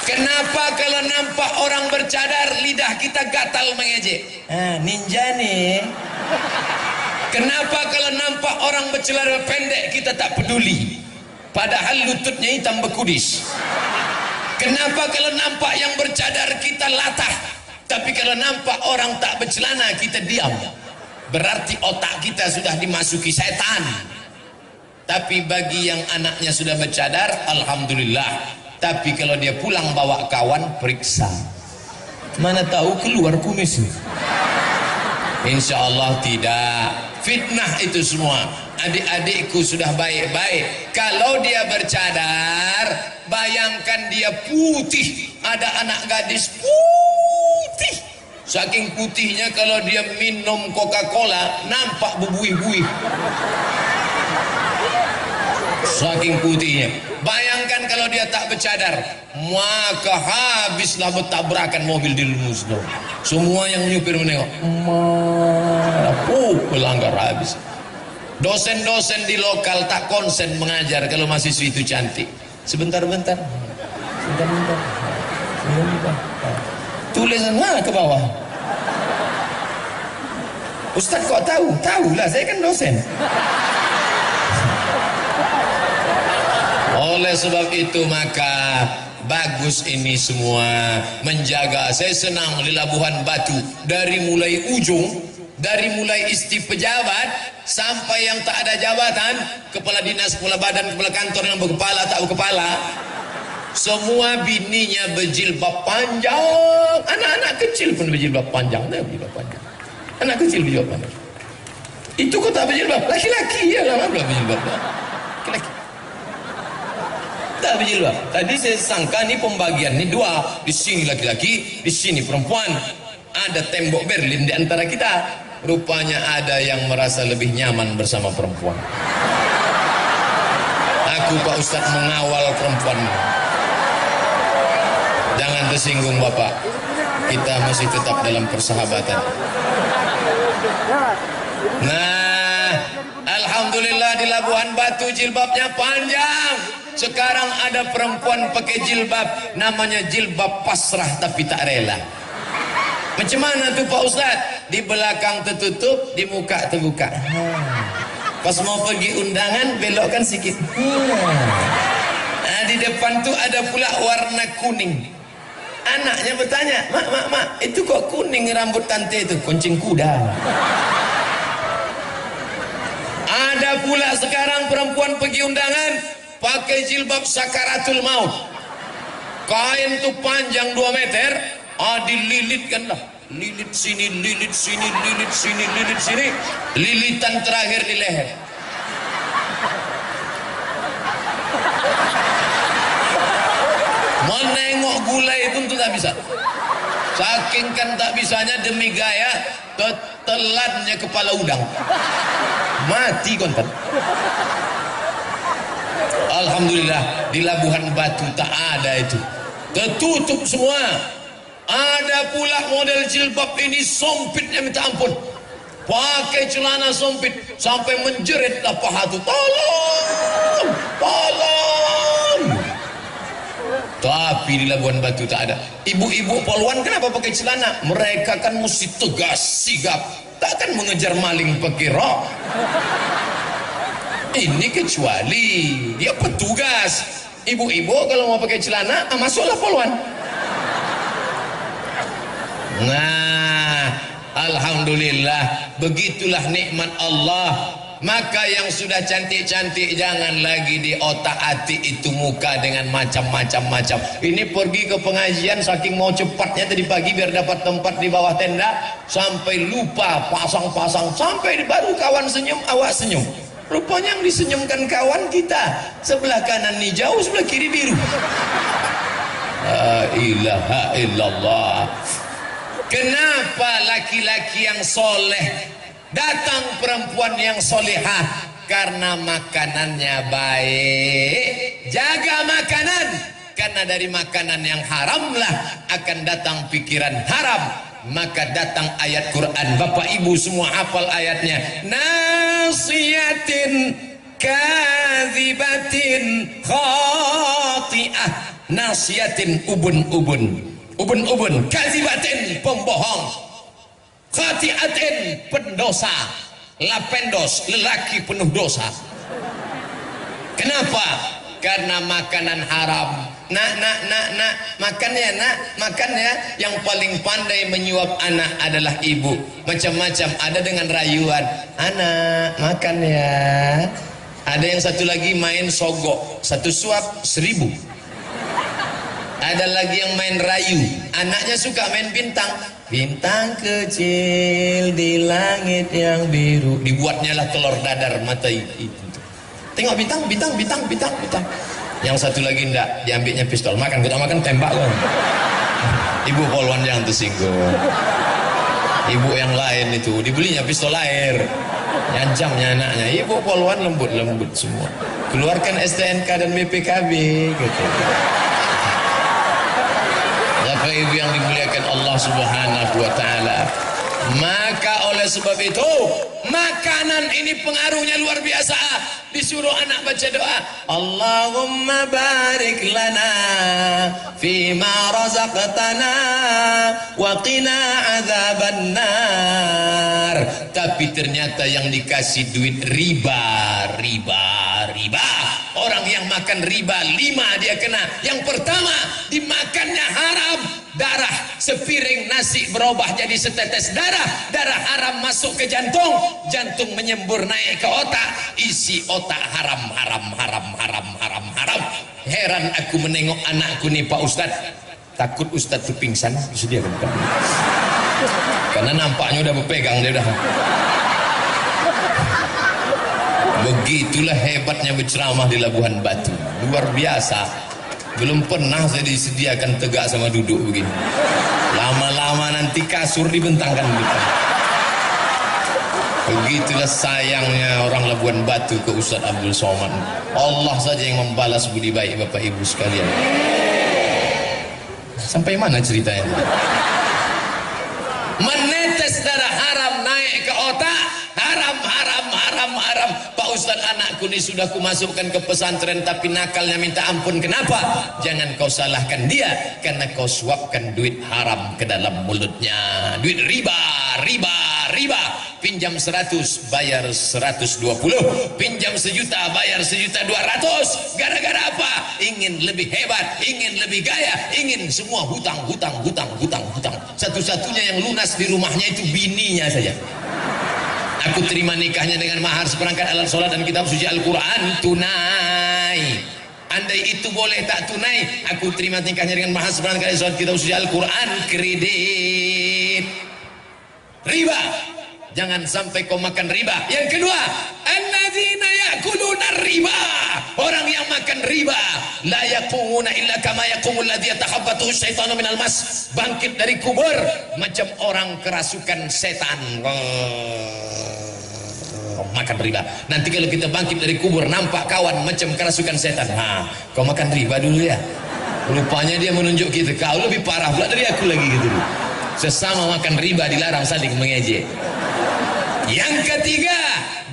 Kenapa kalau nampak orang bercadar lidah kita gatal mengejek? Ninja nih. Kenapa kalau nampak orang bercelana pendek kita tak peduli, padahal lututnya hitam bekudis? Kenapa kalau nampak yang bercadar kita latah, tapi kalau nampak orang tak bercelana kita diam? Berarti otak kita sudah dimasuki setan. Tapi bagi yang anaknya sudah bercadar, alhamdulillah. Tapi kalau dia pulang bawa kawan, periksa. Mana tahu keluar kumis. Insya Allah tidak. Fitnah itu semua. Adik-adikku sudah baik-baik. Kalau dia bercadar, bayangkan dia putih. Ada anak gadis putih. Saking putihnya kalau dia minum Coca-Cola nampak berbuih-buih. Saking putihnya. Bayangkan kalau dia tak bercadar, maka habislah bertabrakan mobil di Musno. Semua yang nyupir menengok, pelanggar habis. Dosen-dosen di lokal tak konsen mengajar kalau mahasiswi itu cantik. Sebentar-bentar. Tulisan mana ke bawah? Ustaz kok tahu? Tahulah, saya kan dosen. Oleh sebab itu maka bagus ini semua menjaga. Saya senang di Labuhan Batu, dari mulai ujung, dari mulai isti pejabat sampai yang tak ada jabatan, kepala dinas, kepala badan, kepala kantor yang berkepala tak berkepala, Semua bininya berjilbab panjang, anak-anak kecil pun berjilbab panjang. Anak kecil berjilbab panjang. Itu kok tak berjilbab? Laki-laki ya lah, belum berjilbab. Laki-laki tak berjilbab. Tadi saya sangka ni pembagian ni dua, di sini laki-laki, di sini perempuan. Ada tembok Berlin di antara kita. Rupanya ada yang merasa lebih nyaman bersama perempuan. Aku Pak Ustadz mengawal perempuan. Jangan tersinggung Bapak. Kita masih tetap dalam persahabatan. Nah, alhamdulillah di Labuhan Batu jilbabnya panjang. Sekarang ada perempuan pakai jilbab, namanya jilbab pasrah tapi tak rela. Macam mana tuh Pak Ustadz? Di belakang tertutup, di muka terbuka. Pas mau pergi undangan belokkan sikit. Nah, di depan tuh ada pula warna kuning. Anaknya bertanya, mak, itu kok kuning rambut tante itu? Kuncing kuda. Ada pula sekarang perempuan pergi undangan pakai jilbab sakaratul maut. Kain tuh panjang 2 meter, dililitkan lah. Lilit sini, lilit sini, lilit sini, lilit sini. Lilitan terakhir di leher. Menengok gulai itu tak bisa. Saking kan tak bisanya demi gaya, telannya kepala udang. Mati konten. Alhamdulillah di Labuhan Batu tak ada itu. Tertutup semua. Ada pula model jilbab ini sempitnya minta ampun. Pakai celana sempit sampai menjeritlah paha tu. Tolong, tolong. Tapi di Labuhan Batu tak ada. Ibu-ibu Poluan kenapa pakai celana? Mereka kan mesti tegas, sigap. Takkan mengejar maling pakai rok. Ini kecuali dia petugas. Ibu-ibu kalau mau pakai celana, masuklah Poluan. Nah, alhamdulillah, begitulah nikmat Allah. Maka yang sudah cantik-cantik jangan lagi di otak-atik itu muka dengan macam-macam. Ini pergi ke pengajian saking mau cepatnya tadi pagi biar dapat tempat di bawah tenda, sampai lupa pasang-pasang, sampai baru kawan senyum, awak senyum. Rupanya yang disenyumkan kawan kita, sebelah kanan hijau, sebelah kiri biru. La ilaha illallah. Kenapa laki-laki yang soleh datang perempuan yang solehah? Karena makanannya baik. Jaga makanan, karena dari makanan yang haramlah akan datang pikiran haram. Maka datang ayat Quran. Bapak ibu semua hafal ayatnya. Nasiyatin kadzibatin khati'ah. Nasiyatin ubun-ubun, kadzibatin pembohong, khati'atin pendosa, lapendos lelaki penuh dosa. Kenapa? Karena makanan haram. Nak, makan ya nak, makan ya. Yang paling pandai menyuap anak adalah ibu. Macam-macam, ada dengan rayuan, anak makan ya. Ada yang satu lagi main sogok, satu suap 1000. Ada lagi yang main rayu, anaknya suka main bintang. Bintang kecil di langit yang biru, dibuatnya lah telur dadar mata itu. Tengok bintang. Yang satu lagi enggak, diambilnya pistol. Makan, kita makan, tembak kan. Ibu Poluan jangan tersinggung. Ibu yang lain itu dibelinya pistol air, nyancamnya anaknya. Ibu Poluan lembut semua. Keluarkan STNK dan BPKB gitu. Bapak ibu yang dimuliakan Allah Subhanahu wa taala. Maka oleh sebab itu makanan ini pengaruhnya luar biasa. Disuruh anak baca doa, Allahumma barik lana fima razaqtana wa qina azabannar. Tapi ternyata yang dikasih duit riba. Orang yang makan riba 5 dia kena. Yang pertama dimakannya haram. Darah sepiring nasi berubah jadi setetes darah. Darah haram masuk ke jantung. Jantung menyembur naik ke otak. Isi otak haram. Heran aku menengok anakku nih Pak Ustadz. Takut Ustadz tuh pingsan, disediakan Pak. Karena nampaknya udah berpegang dia udah. Begitulah hebatnya berceramah di Labuhan Batu. Luar biasa. Belum pernah saya disediakan tegak sama duduk begini. Lama-lama nanti kasur dibentangkan gitu. Begitulah sayangnya orang Labuhan Batu ke Ustadz Abdul Somad. Allah saja yang membalas budi baik Bapak Ibu sekalian. Sampai mana ceritanya? Menetes darah haram naik ke otak. Haram, haram, haram, haram. Pak Ustadz, anakku ini sudah kumasukkan ke pesantren tapi nakalnya minta ampun. Kenapa? Jangan kau salahkan dia, karena kau suapkan duit haram ke dalam mulutnya. Duit riba, riba, riba. Pinjam 100 bayar 120, pinjam 1 juta bayar 1.200.000. Gara-gara apa? Ingin lebih hebat, ingin lebih gaya, ingin semua hutang, hutang, hutang, hutang, hutang. Satu-satunya yang lunas di rumahnya itu bininya saja. Aku terima nikahnya dengan mahar seperangkat alat sholat dan kitab suci Al-Quran tunai. Andai itu boleh tak tunai, aku terima nikahnya dengan mahar seperangkat alat sholat kitab suci Al-Quran kredit. Riba. Jangan sampai kau makan riba. Yang kedua, alladzina yakuluna riba. Orang yang makan riba la yaqumuna illa kama yaqumul ladzi yatakhabbathu syaitanu minal mas. Bangkit dari kubur macam orang kerasukan setan. Makan riba. Nanti kalau kita bangkit dari kubur nampak kawan macam kerasukan setan. Nah, kau makan riba dulu ya. Rupanya dia menunjuk kita, kau lebih parah pula dari aku lagi gitu. Sesama makan riba dilarang saling mengejek. Yang ketiga,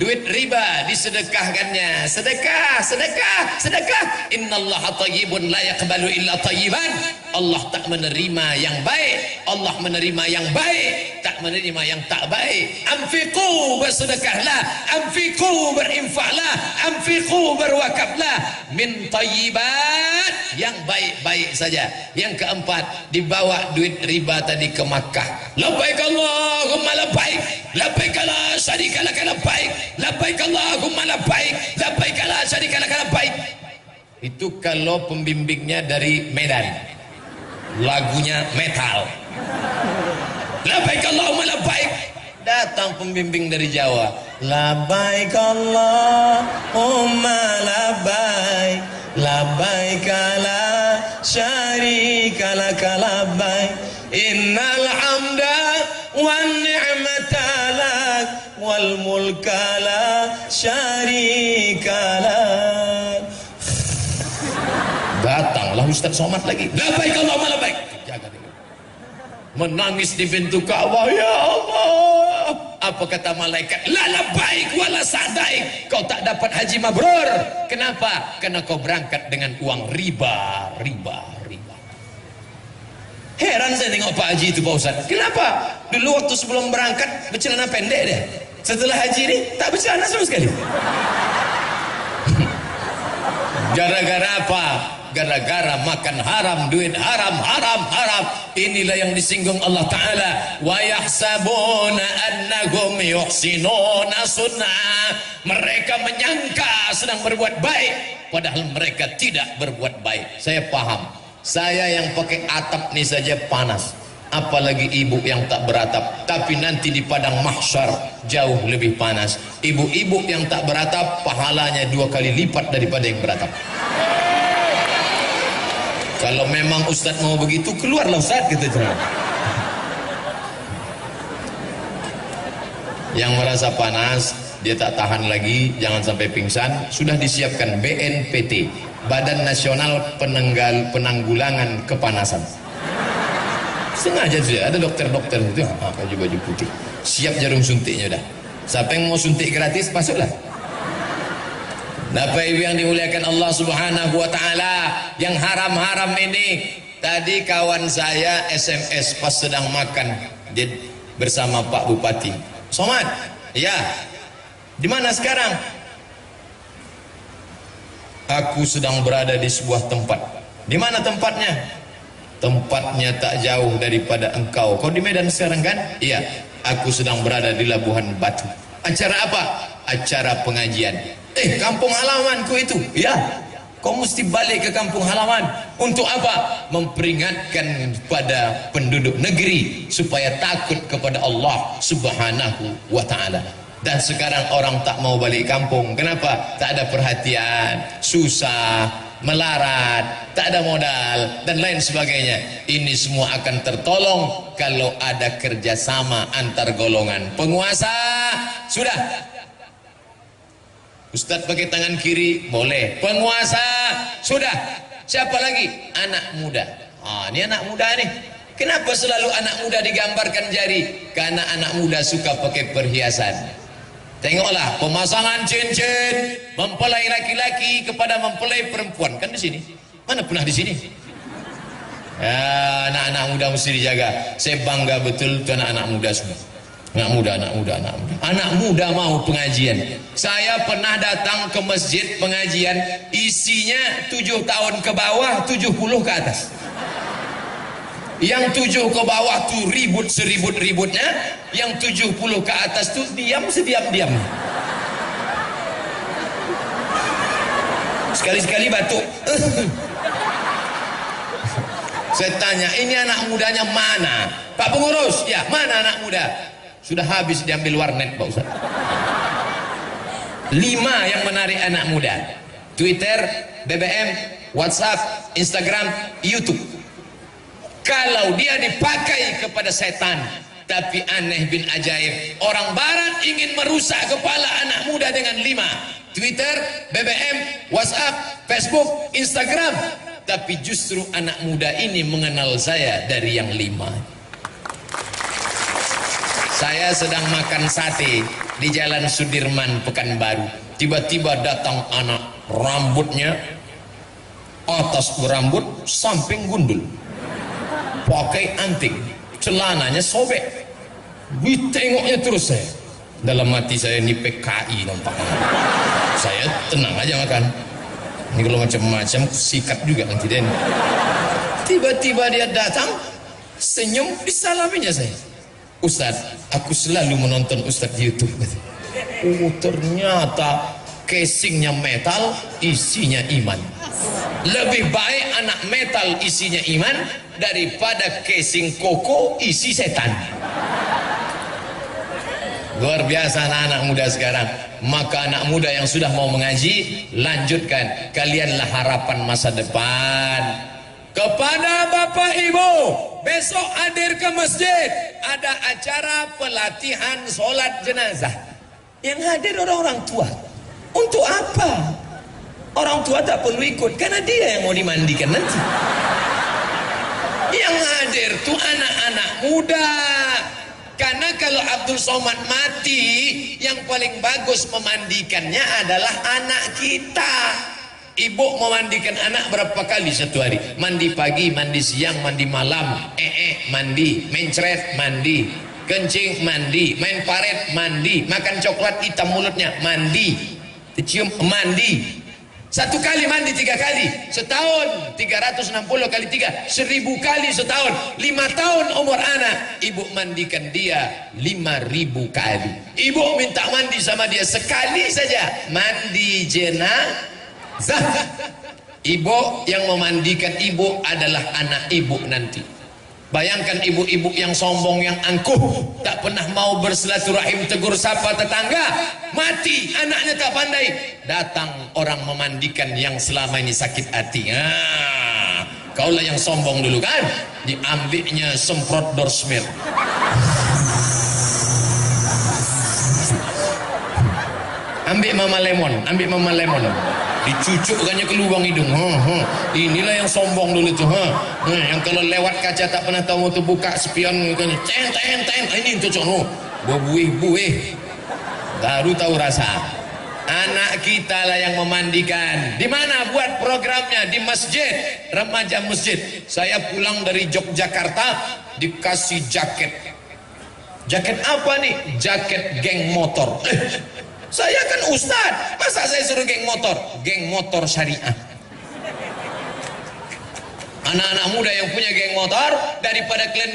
duit riba disedekahkannya. Sedekah, sedekah, sedekah. Innallaha thayyibun la yaqbalu illa thayyiban. Allah tak menerima yang baik, Allah menerima yang baik, tak menerima yang tak baik. Anfiqu, bersedekahlah, anfiqu, berinfaklah, anfiqu, berwakaflah min thayyibat, yang baik-baik saja. Yang keempat, dibawa duit riba tadi ke Makkah. Labbaik Allahumma labbaik, labbaik la syarika lak labbaik, labbaik Allahumma labbaik, labbaik la syarika lak labbaik. Itu kalau pembimbingnya dari Medan, lagunya metal. Labbaik Allahumma labbaik. Datang pembimbing dari Jawa, labbaik Allahumma labbaik, labbaik la syarika lak labbaik, innal hamda wan ni'mata lak wal mulka la syarika lak. Datanglah Ustaz Somad lagi, labbaik Allahumma labbaik. Jaga dia. Menangis di pintu Ka'bah, ya Allah. Apa kata malaikat? La labbaik wala sa'daik. Kau tak dapat haji mabrur. Kenapa? Karena kau berangkat dengan uang riba, riba, riba. Heran saya tengok Pak Haji itu Pak Ustaz. Kenapa? Dulu waktu sebelum berangkat bercelana pendek dia. Setelah haji ini tak bercelana sama sekali. Gara-gara apa? Gara-gara makan haram, duit haram, haram, haram. Inilah yang disinggung Allah Ta'ala. Wa yahsabuna annahum yuhsinuna sun'a. Mereka menyangka sedang berbuat baik, padahal mereka tidak berbuat baik. Saya paham. Saya yang pakai atap ini saja panas, apalagi ibu yang tak beratap. Tapi nanti di padang mahsyar jauh lebih panas. Ibu-ibu yang tak beratap pahalanya 2 kali lipat daripada yang beratap. Kalau memang Ustaz mau begitu, keluarlah Ustaz, kita gitu. Yang merasa panas, dia tak tahan lagi, jangan sampai pingsan, sudah disiapkan BNPT, Badan Nasional Penanggulangan Kepanasan. Sengaja saja, ada dokter-dokter itu, baju-baju putih, siap jarum suntiknya udah. Siapa yang mau suntik gratis, masuklah. Bapak Ibu yang dimuliakan Allah Subhanahu wa Ta'ala, yang haram-haram ini. Tadi kawan saya SMS pas sedang makan bersama Pak Bupati. Somad, ya, di mana sekarang? Aku sedang berada di sebuah tempat. Di mana tempatnya? Tempatnya tak jauh daripada engkau. Kau di Medan sekarang kan? Iya, aku sedang berada di Labuhan Batu. Acara apa? Acara pengajian. Kampung halamanku itu. Ya, Kau mesti balik ke kampung halaman. Untuk apa? Memperingatkan pada penduduk negeri supaya takut kepada Allah Subhanahu wa ta'ala. Dan sekarang orang tak mau balik kampung. Kenapa? Tak ada perhatian, susah, melarat, tak ada modal, dan lain sebagainya. Ini semua akan tertolong kalau ada kerjasama antar golongan penguasa. Sudah. Ustadz pakai tangan kiri, boleh. Penguasa, sudah. Siapa lagi? Anak muda. Ini anak muda nih. Kenapa selalu anak muda digambarkan jari? Karena anak muda suka pakai perhiasan. Tengoklah pemasangan cincin, mempelai laki-laki kepada mempelai perempuan. Kan di sini. Mana pernah di sini? Ya, anak-anak muda mesti dijaga. Saya bangga betul tuh anak-anak muda semua. Anak muda. Anak muda mau pengajian. Saya pernah datang ke masjid pengajian, isinya 7 tahun ke bawah, 70 ke atas. Yang 7 ke bawah tuh ribut seribut-ributnya, yang 70 ke atas tuh diam sediam-diam. Sekali-sekali batuk. Saya tanya, ini anak mudanya mana? Pak pengurus, ya mana anak muda? Sudah habis diambil warnet Pak Ustaz. 5 yang menarik anak muda: Twitter, BBM, WhatsApp, Instagram, YouTube. Kalau dia dipakai kepada setan, tapi aneh bin ajaib, orang barat ingin merusak kepala anak muda dengan 5: Twitter, BBM, WhatsApp, Facebook, Instagram. Tapi justru anak muda ini mengenal saya dari yang 5. Saya sedang makan sate di Jalan Sudirman, Pekanbaru. Tiba-tiba datang anak, rambutnya atas berambut, samping gundul, pakai anting, celananya sobek. Ditengoknya terus saya. Dalam hati saya, ini PKI nampaknya. Saya tenang aja makan. Ini kalau macam-macam sikat juga nanti den. Tiba-tiba dia datang, senyum, disalaminya saya. Ustaz, aku selalu menonton Ustaz di YouTube. Oh, ternyata casingnya metal, isinya iman. Lebih baik anak metal isinya iman daripada casing koko isi setan. Luar biasa anak-anak muda sekarang. Maka anak muda yang sudah mau mengaji, lanjutkan. Kalianlah harapan masa depan. Kepada Bapak Ibu, besok hadir ke masjid, ada acara pelatihan sholat jenazah. Yang hadir orang-orang tua. Untuk apa? Orang tua tak perlu ikut, karena dia yang mau dimandikan nanti. Yang hadir tuh anak-anak muda. Karena kalau Abdul Somad mati, yang paling bagus memandikannya adalah anak kita. Ibu memandikan anak berapa kali satu hari? Mandi pagi, mandi siang, mandi malam. Mandi, mencret, mandi, kencing, mandi, main paret, mandi, makan coklat hitam mulutnya, mandi, cium, mandi. Satu kali mandi 3 kali setahun, 360 kali 3, 1000 kali setahun. 5 tahun umur anak, ibu mandikan dia 5000 kali. Ibu minta mandi sama dia sekali saja, mandi jenazah. Ibu yang memandikan ibu adalah anak ibu nanti. Bayangkan ibu-ibu yang sombong, yang angkuh, tak pernah mau bersilaturahim, tegur sapa tetangga, mati anaknya tak pandai, datang orang memandikan yang selama ini sakit hati. Kaulah yang sombong dulu kan, diambilnya semprot dorsmir. Ambil mama lemon, dicucukkannya ke lubang hidung. Inilah yang sombong dulu tuh. Yang kalau lewat kaca tak pernah tahu tuh, buka spion kan, ten. Ini cocok buih, baru tahu rasa. Anak kita lah yang memandikan. Di mana buat programnya? Di masjid, remaja masjid. Saya pulang dari Yogyakarta dikasih jaket. Jaket apa nih? Jaket geng motor. Saya kan ustad, masa saya suruh geng motor? Geng motor syariah. Anak-anak muda yang punya geng motor, daripada kalian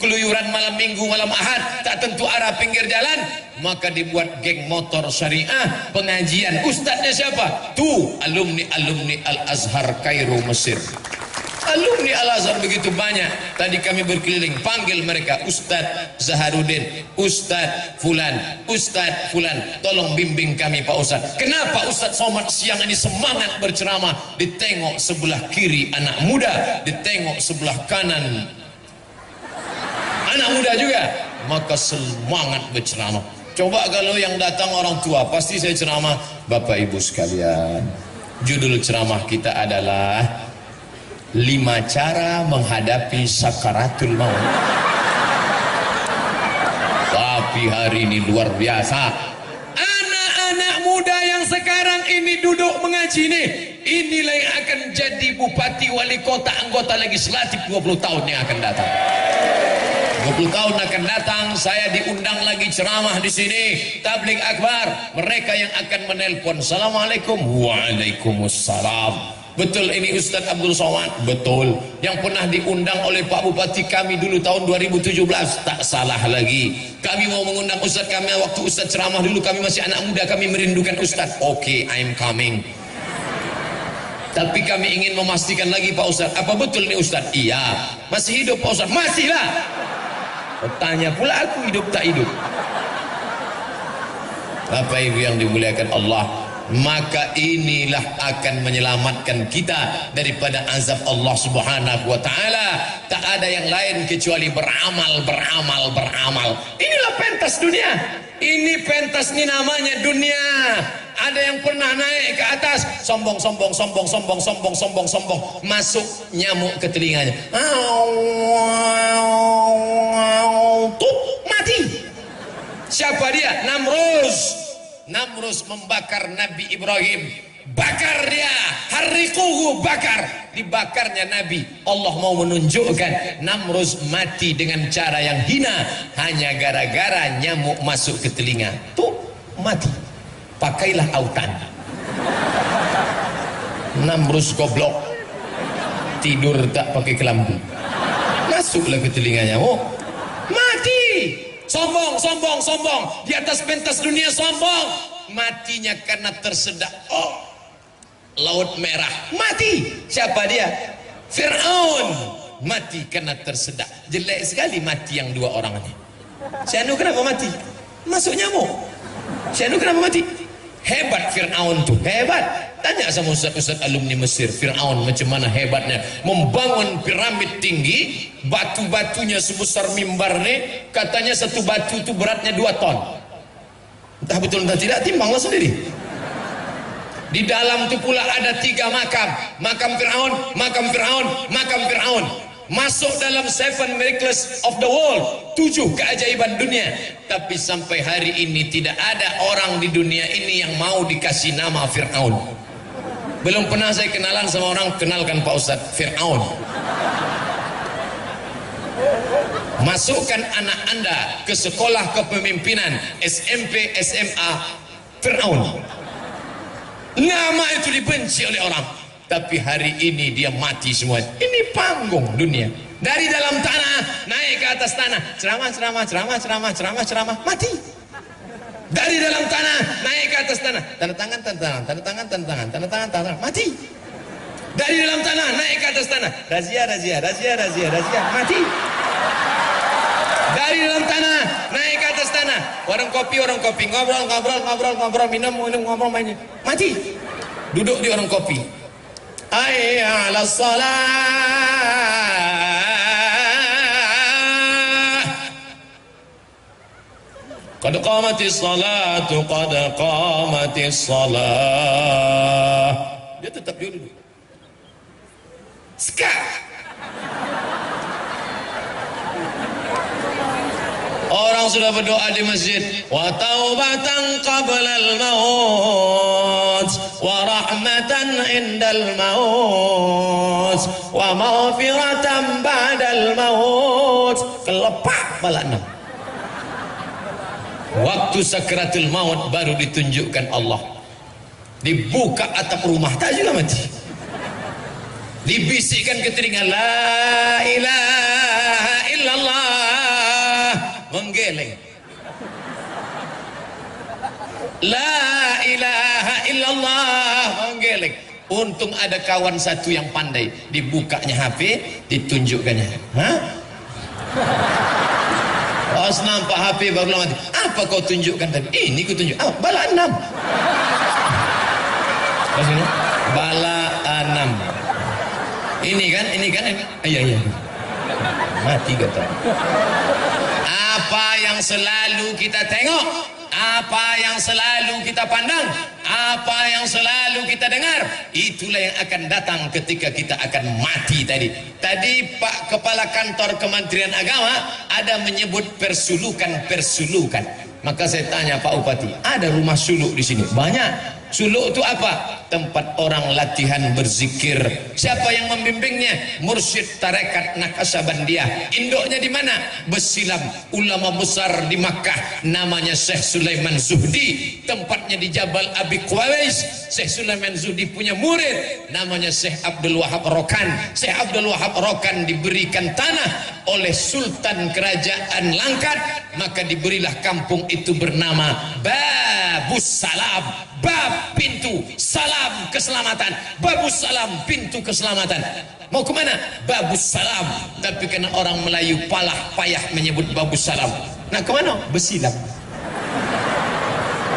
keluyuran malam minggu, malam ahad, tak tentu arah pinggir jalan, maka dibuat geng motor syariah, pengajian. Ustadznya siapa? Tuh, alumni Al-Azhar Kairo, Mesir. Alumni Al-Azhar begitu banyak. Tadi kami berkeliling, panggil mereka, Ustadz Zaharuddin, Ustadz Fulan, Ustadz Fulan, tolong bimbing kami Pak Ustadz. Kenapa Ustadz Somad siang ini semangat berceramah? Ditengok sebelah kiri anak muda, ditengok sebelah kanan anak muda juga, maka semangat berceramah. Coba kalau yang datang orang tua, pasti saya ceramah. Bapak Ibu sekalian, judul ceramah kita adalah 5 cara menghadapi sakaratul maut. Tapi hari ini luar biasa. Anak-anak muda yang sekarang ini duduk mengaji nih, inilah yang akan jadi bupati, wali kota, anggota legislatif 20 tahun yang akan datang. 20 tahun akan datang, saya diundang lagi ceramah di sini, tabligh akbar. Mereka yang akan menelpon, Assalamualaikum, Waalaikumsalam. Betul ini Ustadz Abdul Somad? Betul. Yang pernah diundang oleh Pak Bupati kami dulu tahun 2017, tak salah lagi. Kami mau mengundang Ustadz kami waktu Ustadz ceramah dulu, kami masih anak muda, kami merindukan Ustadz. Oke, I'm coming. Tapi kami ingin memastikan lagi Pak Ustadz, apa betul ini Ustadz? Iya. Masih hidup Pak Ustadz? Masih lah. Tanya pula aku hidup tak hidup. Bapak Ibu yang dimuliakan Allah, maka inilah akan menyelamatkan kita daripada azab Allah Subhanahu wa taala. Tak ada yang lain kecuali beramal, beramal, beramal. Inilah pentas dunia. Ini pentas ini namanya dunia. Ada yang pernah naik ke atas, sombong, sombong, sombong, sombong, sombong, sombong, sombong, masuk nyamuk ke telinganya. Tuh, mati. Siapa dia? Namrus membakar Nabi Ibrahim, bakar dia, harriquhu, bakar, dibakarnya Nabi. Allah mau menunjukkan Namrus mati dengan cara yang hina hanya gara-gara nyamuk masuk ke telinga. Tuh, mati. Pakailah autan. Namrus goblok, tidur tak pakai kelambu, masuklah ke telinganya, oh mati. Sombong, sombong, sombong, di atas pentas dunia sombong, matinya karena tersedak. Oh, Laut Merah, mati. Siapa dia? Fir'aun, mati karena tersedak. Jelek sekali mati yang 2 orang ini. Si Anu kenapa mati? Masuk nyamuk. Si Anu kenapa mati? Hebat Fir'aun tuh, hebat. Tanya sama ustaz-ustaz alumni Mesir, Fir'aun macam mana hebatnya membangun piramid tinggi, batu-batunya sebesar mimbar nih, katanya satu batu itu beratnya 2 ton. Entah betul entah tidak, timbanglah sendiri. Di dalam itu pula ada 3 makam, makam Fir'aun, makam Fir'aun, makam Fir'aun. Masuk dalam 7 miracles of the world, 7 keajaiban dunia. Tapi sampai hari ini tidak ada orang di dunia ini yang mau dikasih nama Fir'aun. Belum pernah saya kenalan sama orang, kenalkan Pak Ustadz, Fir'aun. Masukkan anak Anda ke sekolah kepemimpinan, SMP, SMA, Fir'aun. Nama itu dibenci oleh orang. Tapi hari ini dia mati semua. Ini panggung dunia. Dari dalam tanah naik ke atas tanah, ceramah, ceramah, ceramah, ceramah, ceramah, ceramah, mati. Dari dalam tanah naik ke atas tanah, tanda tangan, tanda tangan, tanda tangan, tanda tangan, tanda tangan, tanda tangan, mati. Dari dalam tanah naik ke atas tanah, razia, razia, razia, razia, razia, mati. Dari dalam tanah naik ke atas tanah, warung kopi, ngobrol, ngobrol, ngobrol, ngobrol, minum, minum, ngobrol, main, mati. Duduk di warung kopi. Hayya 'alas shalah. Qad qamatis salatu, qad qamatis salah. Dia tetap duduk. Sekarang orang sudah berdoa di masjid, wa taubatan qablal maut, wa rahmatan indal maut, wa maghfiratan ba'dal maut. Kelepak pala 6. Waktu sakratul maut baru ditunjukkan Allah. Dibuka atap rumah, tak juga mati. Dibisikkan ke telinga, la ilaha illallah, menggeleng. La ilaha illallah, menggeleng. Untung ada kawan satu yang pandai, dibukanya HP, ditunjukkannya. Hah? Pas nampak HP baru lama, apa kau tunjukkan tadi? Ini ku tunjuk. Ah, bala 6. Pas ini, bala 6. Ini kan. Iya. Mati kata. Apa yang selalu kita tengok, apa yang selalu kita pandang, apa yang selalu kita dengar, itulah yang akan datang ketika kita akan mati tadi. Tadi Pak Kepala Kantor Kementerian Agama ada menyebut persulukan. Maka saya tanya Pak Bupati, ada rumah suluk di sini? Banyak. Suluk itu apa? Tempat orang latihan berzikir. Siapa yang membimbingnya? Mursyid Tarekat Naqsyabandiyah. Induknya di mana? Besilam. Ulama besar di Makkah, namanya Syekh Sulaiman Zuhdi. Tempatnya di Jabal Abi Qawais. Syekh Sulaiman Zuhdi punya murid, namanya Syekh Abdul Wahab Rokan. Syekh Abdul Wahab Rokan diberikan tanah oleh Sultan Kerajaan Langkat, maka diberilah kampung itu bernama Babus Salam. Bab, pintu, salam, keselamatan. Babus Salam, pintu keselamatan. Mau kemana? Babus Salam. Tapi karena orang Melayu payah menyebut Babus Salam, nah kemana? Besilam.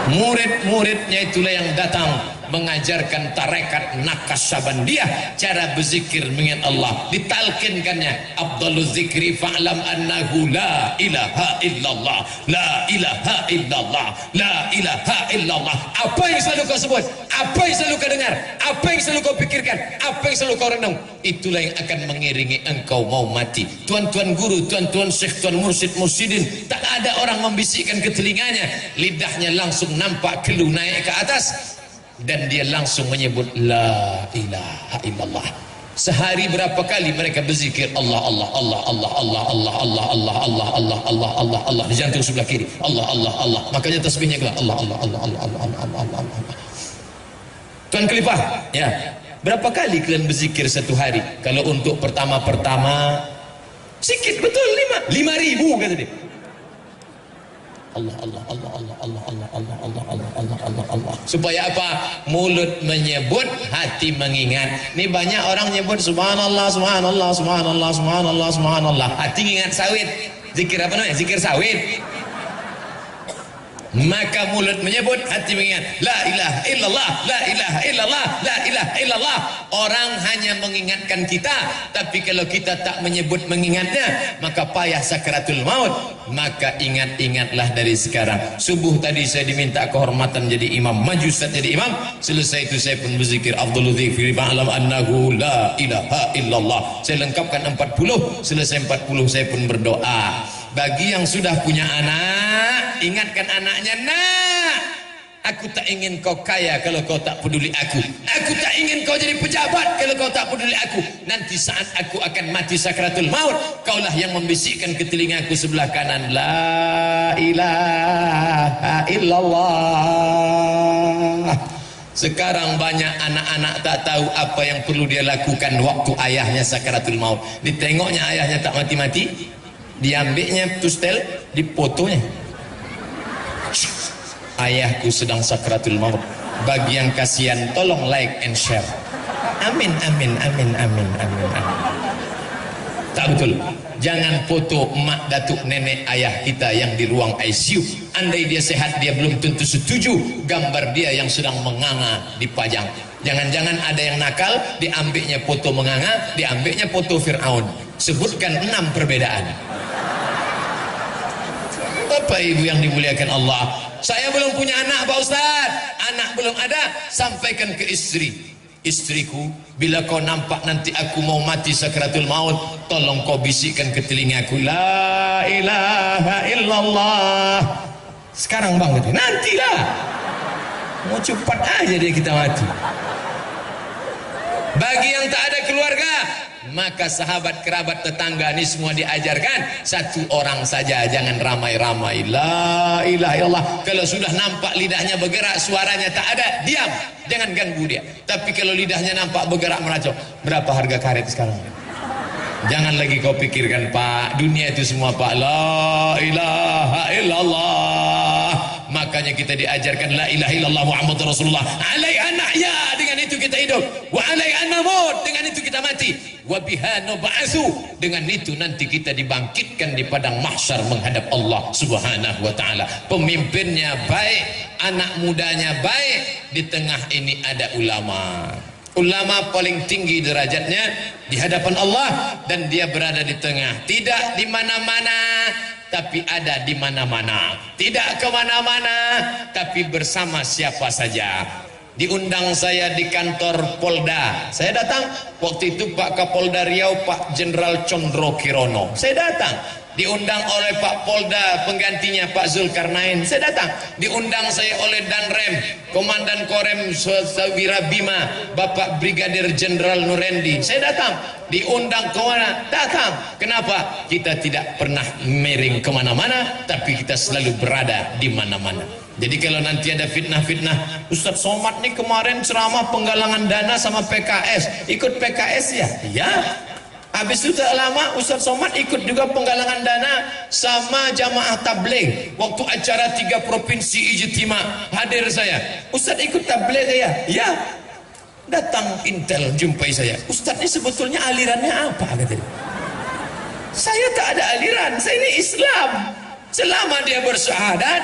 Murid-muridnya itulah yang datang mengajarkan tarekat Naqsyabandiyah cara berzikir mengingat Allah. Ditalkinkannya, afdaluz zikri fa'lam annahu la ilaha illallah, la ilaha illallah, la ilaha illallah. Apa yang selalu kau sebut, apa yang selalu kau dengar, apa yang selalu kau pikirkan, apa yang selalu kau renung, itulah yang akan mengiringi engkau mau mati. Tuan-tuan guru, tuan-tuan syekh, tuan mursyid, mursyidin, tak ada orang membisikkan ke telinganya, lidahnya langsung nampak keluh naik ke atas, dan dia langsung menyebut la ilaha illallah. Sehari berapa kali mereka berzikir Allah Allah Allah Allah Allah Allah Allah Allah Allah Allah Allah Allah Allah di jantung sebelah kiri, Allah Allah Allah, makanya tasbihnya Allah Allah Allah Allah Allah Allah Allah Allah. Tuan Khalifah, ya, berapa kali kalian berzikir satu hari? Kalau untuk pertama sikit betul, 5.000 kata dia. Allah Allah Allah Allah Allah Allah Allah Allah Allah Allah Allah Allah. Supaya apa? Mulut menyebut, hati mengingat. Ini banyak orang nyebut subhanallah subhanallah subhanallah subhanallah subhanallah, hati ingat sawit. Zikir apa namanya? Zikir sawit. Maka mulut menyebut, hati mengingat. La ilaha illallah, la ilaha illallah, la ilaha illallah. Orang hanya mengingatkan kita, tapi kalau kita tak menyebut mengingatnya, maka payah sakaratul maut. Maka ingat-ingatlah dari sekarang. Subuh tadi saya diminta kehormatan jadi imam, maju Ustaz jadi imam. Selesai itu saya pun berzikir afdhalul dzikri fa'lam annahu la ilaha illallah. Saya lengkapkan 40, selesai 40 saya pun berdoa. Bagi yang sudah punya anak, ingatkan anaknya, nak, aku tak ingin kau kaya kalau kau tak peduli aku. Aku tak ingin kau jadi pejabat kalau kau tak peduli aku. Nanti saat aku akan mati sakaratul maut, kaulah yang membisikkan ke telingaku sebelah kanan, la ilaha illallah. Sekarang banyak anak-anak tak tahu apa yang perlu dia lakukan waktu ayahnya sakaratul maut. Ditengoknya ayahnya tak mati-mati, diambilnya tustel, dipotonya, ayahku sedang sakratul maut. Bagi yang kasihan tolong like and share. Amin amin amin amin amin amin. Tak betul. Jangan foto mak, datuk, nenek, ayah kita yang di ruang ICU. Andai dia sehat, dia belum tentu setuju gambar dia yang sedang menganga dipajang. Jangan-jangan ada yang nakal, diambilnya foto menganga, diambilnya foto Fir'aun. Sebutkan 6 perbedaan. Bapak ibu yang dimuliakan Allah, saya belum punya anak Pak Ustaz, anak belum ada. Sampaikan ke istri, istriku, bila kau nampak nanti aku mau mati sakaratul maut, tolong kau bisikkan ke telingaku, la ilaha illallah. Sekarang bang, nantilah, mau cepat aja dia kita mati. Bagi yang tak ada keluarga, maka sahabat, kerabat, tetangga ini semua diajarkan satu orang saja, jangan ramai-ramai. La ilaha illallah. Kalau sudah nampak lidahnya bergerak, suaranya tak ada, diam, jangan ganggu dia. Tapi kalau lidahnya nampak bergerak meracau, berapa harga karet sekarang? Jangan lagi kau pikirkan Pak, dunia itu semua Pak, la ilaha illallah. Makanya kita diajarkan la ilaha illallah Muhammadur Rasulullah. Alaiha nahya, dengan itu kita hidup. Wa alaiha namut, dengan itu kita mati. Wa biha nub'atsu, dengan itu nanti kita dibangkitkan di padang mahsyar menghadap Allah Subhanahu wa taala. Pemimpinnya baik, anak mudanya baik, di tengah ini ada ulama. Ulama paling tinggi derajatnya di hadapan Allah, dan dia berada di tengah, tidak di mana-mana tapi ada di mana-mana, tidak kemana-mana tapi bersama siapa saja. Diundang saya di kantor Polda, saya datang. Waktu itu Pak Kapolda Riau Pak Jenderal Condro Kirono, saya datang. Diundang oleh Pak Polda penggantinya Pak Zulkarnain, saya datang. Diundang saya oleh Danrem Komandan Korem Sawira Bima Bapak Brigadir Jenderal Nurendi, saya datang. Diundang ke mana? Datang. Kenapa? Kita tidak pernah miring kemana-mana, tapi kita selalu berada di mana-mana. Jadi kalau nanti ada fitnah-fitnah, Ustadz Somad nih kemarin ceramah penggalangan dana sama PKS, ikut PKS ya? Ya. Habis itu tak lama Ustadz Somad ikut juga penggalangan dana sama jamaah tabligh. Waktu acara 3 provinsi ijtima hadir saya. Ustadz ikut tabligh ya? Ya. Datang intel jumpai saya. Ustadz ini sebetulnya alirannya apa? Katanya. Saya tak ada aliran, saya ini Islam. Selama dia bersyahadat,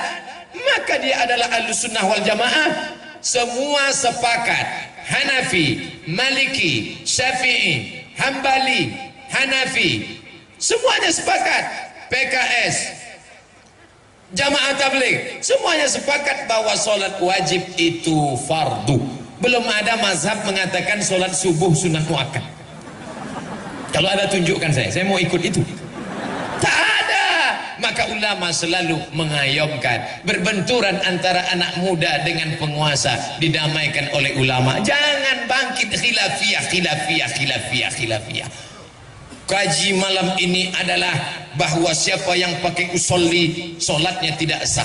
maka dia adalah Ahlussunnah wal Jamaah. Semua sepakat, Hanafi, Maliki, Syafi'i, Hambali, Hanafi, semuanya sepakat. PKS, jamaah tabligh, semuanya sepakat bahwa solat wajib itu fardu. Belum ada mazhab mengatakan solat subuh sunat muakkad. Kalau ada tunjukkan saya mau ikut itu. Tak ada. Maka ulama selalu mengayomkan berbenturan antara anak muda dengan penguasa didamaikan oleh ulama. Jangan bangkit khilafiyah. Kaji malam ini adalah bahwa siapa yang pakai usolli solatnya tidak sah.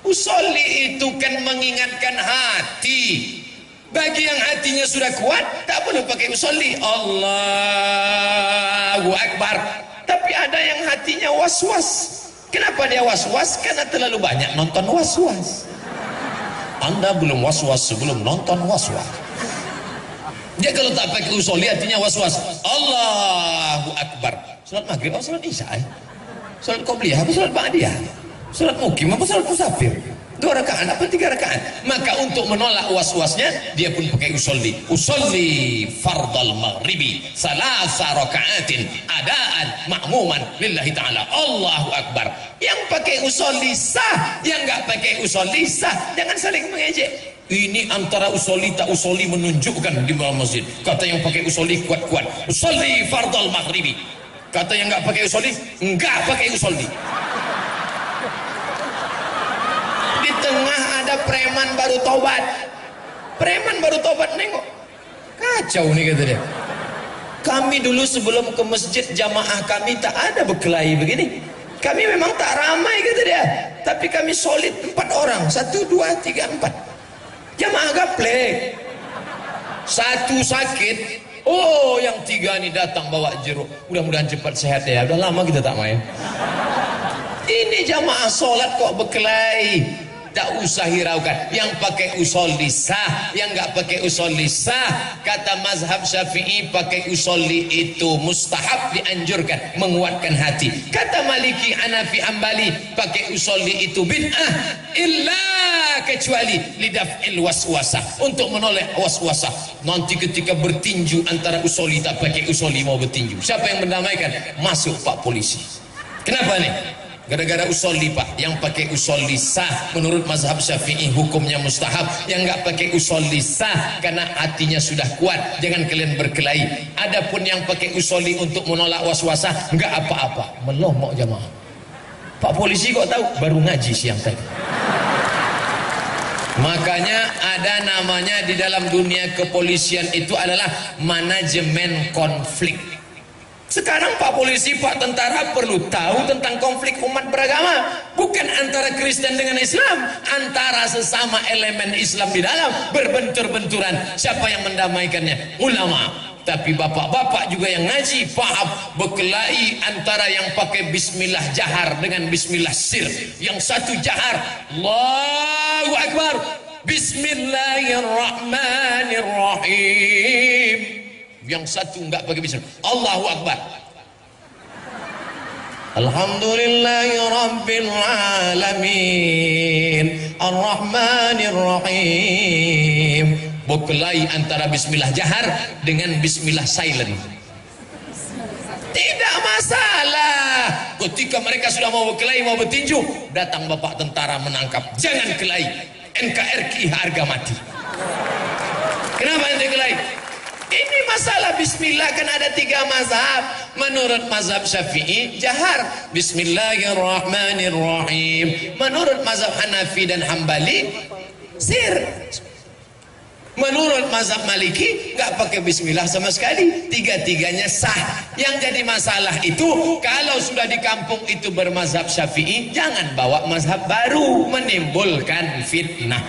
Usolli itu kan mengingatkan hati. Bagi yang hatinya sudah kuat tak boleh pakai usolli. Allahu Akbar. Tapi ada yang hatinya was-was. Kenapa dia was-was? Karena terlalu banyak nonton was-was. Anda belum was-was sebelum nonton was-was. Dia kalau tak pakai usolli hatinya was-was. Allahu Akbar. Salat maghrib atau salat isya? Salat qobliyah apa salat ba'diyah? Salat mukim apa salat musafir? 2 rakaat apa 3 rakaat? Maka untuk menolak was-wasnya dia pun pakai usolli. Usolli fardal maghribi salasa rakaatin adaan ma'muman lillahi ta'ala. Allahu Akbar. Yang pakai usolli sah, yang enggak pakai usolli sah. Jangan saling mengejek. Ini antara usolli tak usolli menunjukkan di dalam masjid. Kata yang pakai usolli kuat-kuat, usolli fardal maghribi. Kata yang enggak pakai usolli, enggak pakai usolli. Di tengah ada preman baru tobat. Preman baru tobat nengok. Kacau nih kata dia. Kami dulu sebelum ke masjid jamaah kami tak ada berkelahi begini. Kami memang tak ramai kata dia. Tapi kami solid 4 orang. 1, 2, 3, 4. Jamaah gaplek. 1 sakit. Oh yang 3 nih datang bawa jeruk. Mudah-mudahan cepat sehat ya. Udah lama kita tak main. Ini jamaah solat kok berkelahi. Tak usah hiraukan. Yang pakai usolli sah, yang enggak pakai usolli sah. Kata mazhab Syafi'i pakai usolli itu mustahab, dianjurkan, menguatkan hati. Kata Maliki, Hanafi, Hambali pakai usolli itu bid'ah, illa kecuali lidaf'il waswasah, untuk menolak waswasah. Nanti ketika bertinju antara usolli tak pakai usolli mau bertinju, siapa yang mendamaikan? Masuk Pak polisi. Kenapa nih? Gara-gara usolli Pak. Yang pakai usolli sah menurut mazhab Syafi'i hukumnya mustahab. Yang enggak pakai usolli sah karena hatinya sudah kuat. Jangan kalian berkelahi. Adapun yang pakai usolli untuk menolak waswasah enggak apa-apa. Melomok jamaah. Pak polisi kok tahu? Baru ngaji siang tadi. Makanya ada namanya di dalam dunia kepolisian itu adalah manajemen konflik. Sekarang Pak polisi, Pak tentara perlu tahu tentang konflik umat beragama. Bukan antara Kristen dengan Islam, antara sesama elemen Islam di dalam berbentur-benturan. Siapa yang mendamaikannya? Ulama. Tapi bapak-bapak juga yang ngaji paham berkelahi antara yang pakai bismillah jahar dengan bismillah sir. Yang satu jahar, Allahu Akbar, Bismillahirrahmanirrahim. Yang satu enggak pakai bismillah, Allahu Akbar, Alhamdulillahi Rabbil Alamin Ar-Rahmanir-Rahim. Berkelahi antara bismillah jahar dengan bismillah silent. Tidak masalah. Ketika mereka sudah mau berkelahi, mau bertinju, datang bapak tentara menangkap. Jangan kelahi, NKRI harga mati. Kenapa ente kelahi? Ini masalah bismillah kan ada 3 mazhab. Menurut mazhab Syafi'i jahar Bismillahirrahmanirrahim. Menurut mazhab Hanafi dan Hambali sir. Menurut mazhab Maliki nggak pakai bismillah sama sekali. Tiga-tiganya sah. Yang jadi masalah itu kalau sudah di kampung itu bermazhab Syafi'i, jangan bawa mazhab baru, menimbulkan fitnah.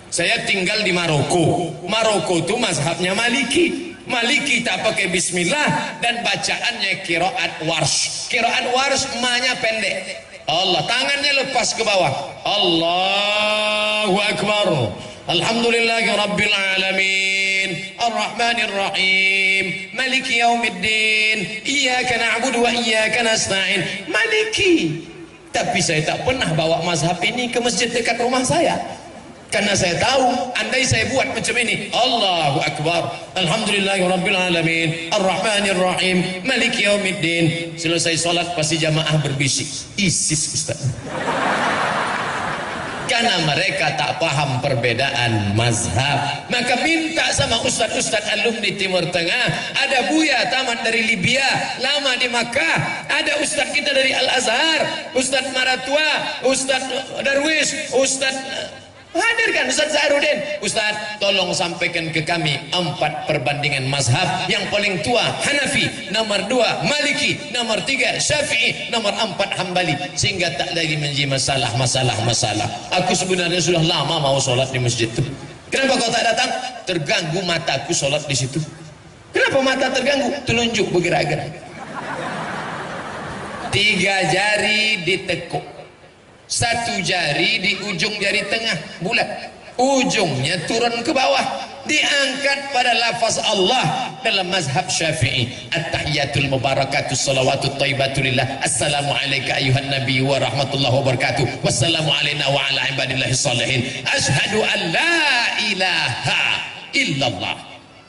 Saya tinggal di Maroko. Maroko itu mazhabnya Maliki. Maliki tak pakai bismillah dan bacaannya qiraat warsh. Qiraat warsh ma-nya pendek. Allah, tangannya lepas ke bawah. Allahu Akbar. Alhamdulillahi Rabbil Alamin Ar-Rahmanir-Rahim Maliki Yaumiddin Iyyaka na'budu wa iyyaka nasta'in. Maliki. Tapi saya tak pernah bawa mazhab ini ke masjid dekat rumah saya, karena saya tahu andai saya buat macam ini, Allahu Akbar, Alhamdulillahi Rabbil Alamin Ar-Rahmanir-Rahim Maliki Yaumiddin, selesai solat pasti jamaah berbisik, ISIS Ustaz. Karena mereka tak paham perbedaan mazhab. Maka minta sama ustaz-ustaz alumni Timur Tengah. Ada Buya tamat dari Libya, lama di Makkah. Ada ustaz kita dari Al-Azhar, Ustaz Maratua, Ustaz Darwis, Ustaz hadirkan Ustaz Zahrudin. Ustaz, tolong sampaikan ke kami 4 perbandingan mazhab. Yang paling tua Hanafi, nomor 2 Maliki, nomor 3 Syafi'i, nomor 4 Hambali, sehingga tak lagi menjadi masalah. Aku sebenarnya sudah lama mau sholat di masjid itu. Kenapa kau tak datang? Terganggu mataku sholat di situ. Kenapa mata terganggu? Telunjuk bergerak-gerak. 3 jari ditekuk, 1 jari di ujung jari tengah bulat, ujungnya turun ke bawah, diangkat pada lafaz Allah. Dalam mazhab Syafi'i, at-tahiyatul mubarakatus salawatut thayyibatulillah, assalamu alayka ayuhan nabi wa rahmatullahi wa barakatuh, wassalamu alayna wa ala ibadillahi salihin, asyhadu an la ilaha illallah.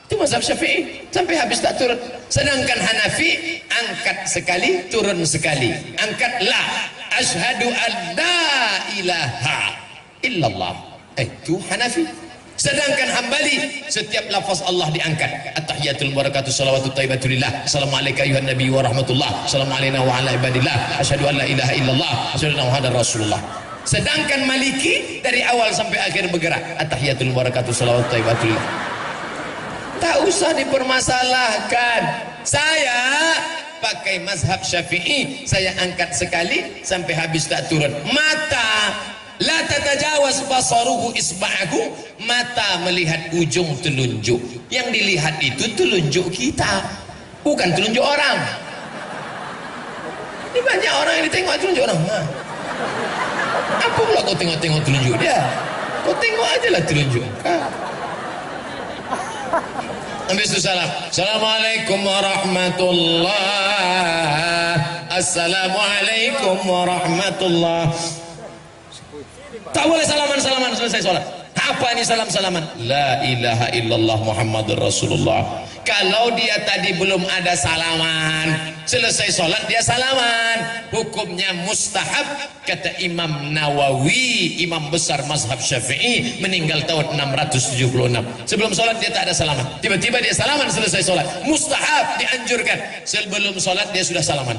Itu mazhab Syafi'i, sampai habis tak turun. Sedangkan Hanafi angkat sekali, turun sekali, angkat la, asyhadu an la ilaha illallah. Itu Hanafi. Sedangkan Hambali setiap lafaz Allah diangkat. At-tahiyatul barakatuh salawatut thayyibatulillah, assalamu alayka ayuhan nabi wa rahmatullah, assalamu alayna wa ala ibadillah, asyhadu an la ilaha illallah, asyhadu anna muhammadar rasulullah. Sedangkan Maliki dari awal sampai akhir bergerak. At-tahiyatul barakatuh salawatut thayyibatulillah. Tak usah dipermasalahkan. Saya pakai mazhab Syafi'i, saya angkat sekali sampai habis tak turun. Mata la tatajawaz basaruhu isba'ahu, mata melihat ujung telunjuk. Yang dilihat itu telunjuk kita, bukan telunjuk orang. Ini banyak orang yang ditengok telunjuk orang. Apa pula kau tengok-tengok telunjuk dia? Kau tengok aja lah telunjuk. Habis itu salam. Assalamualaikum warahmatullah. Assalamualaikum warahmatullah. Tak boleh salaman-salaman selesai sholat. Apa ini salam-salaman? La ilaha illallah Muhammadur Rasulullah. Kalau dia tadi belum ada salaman, selesai sholat dia salaman, hukumnya mustahab. Kata Imam Nawawi, imam besar mazhab Syafi'i, meninggal tahun 676. Sebelum sholat dia tak ada salaman, tiba-tiba dia salaman selesai sholat. Mustahab, dianjurkan. Sebelum sholat dia sudah salaman,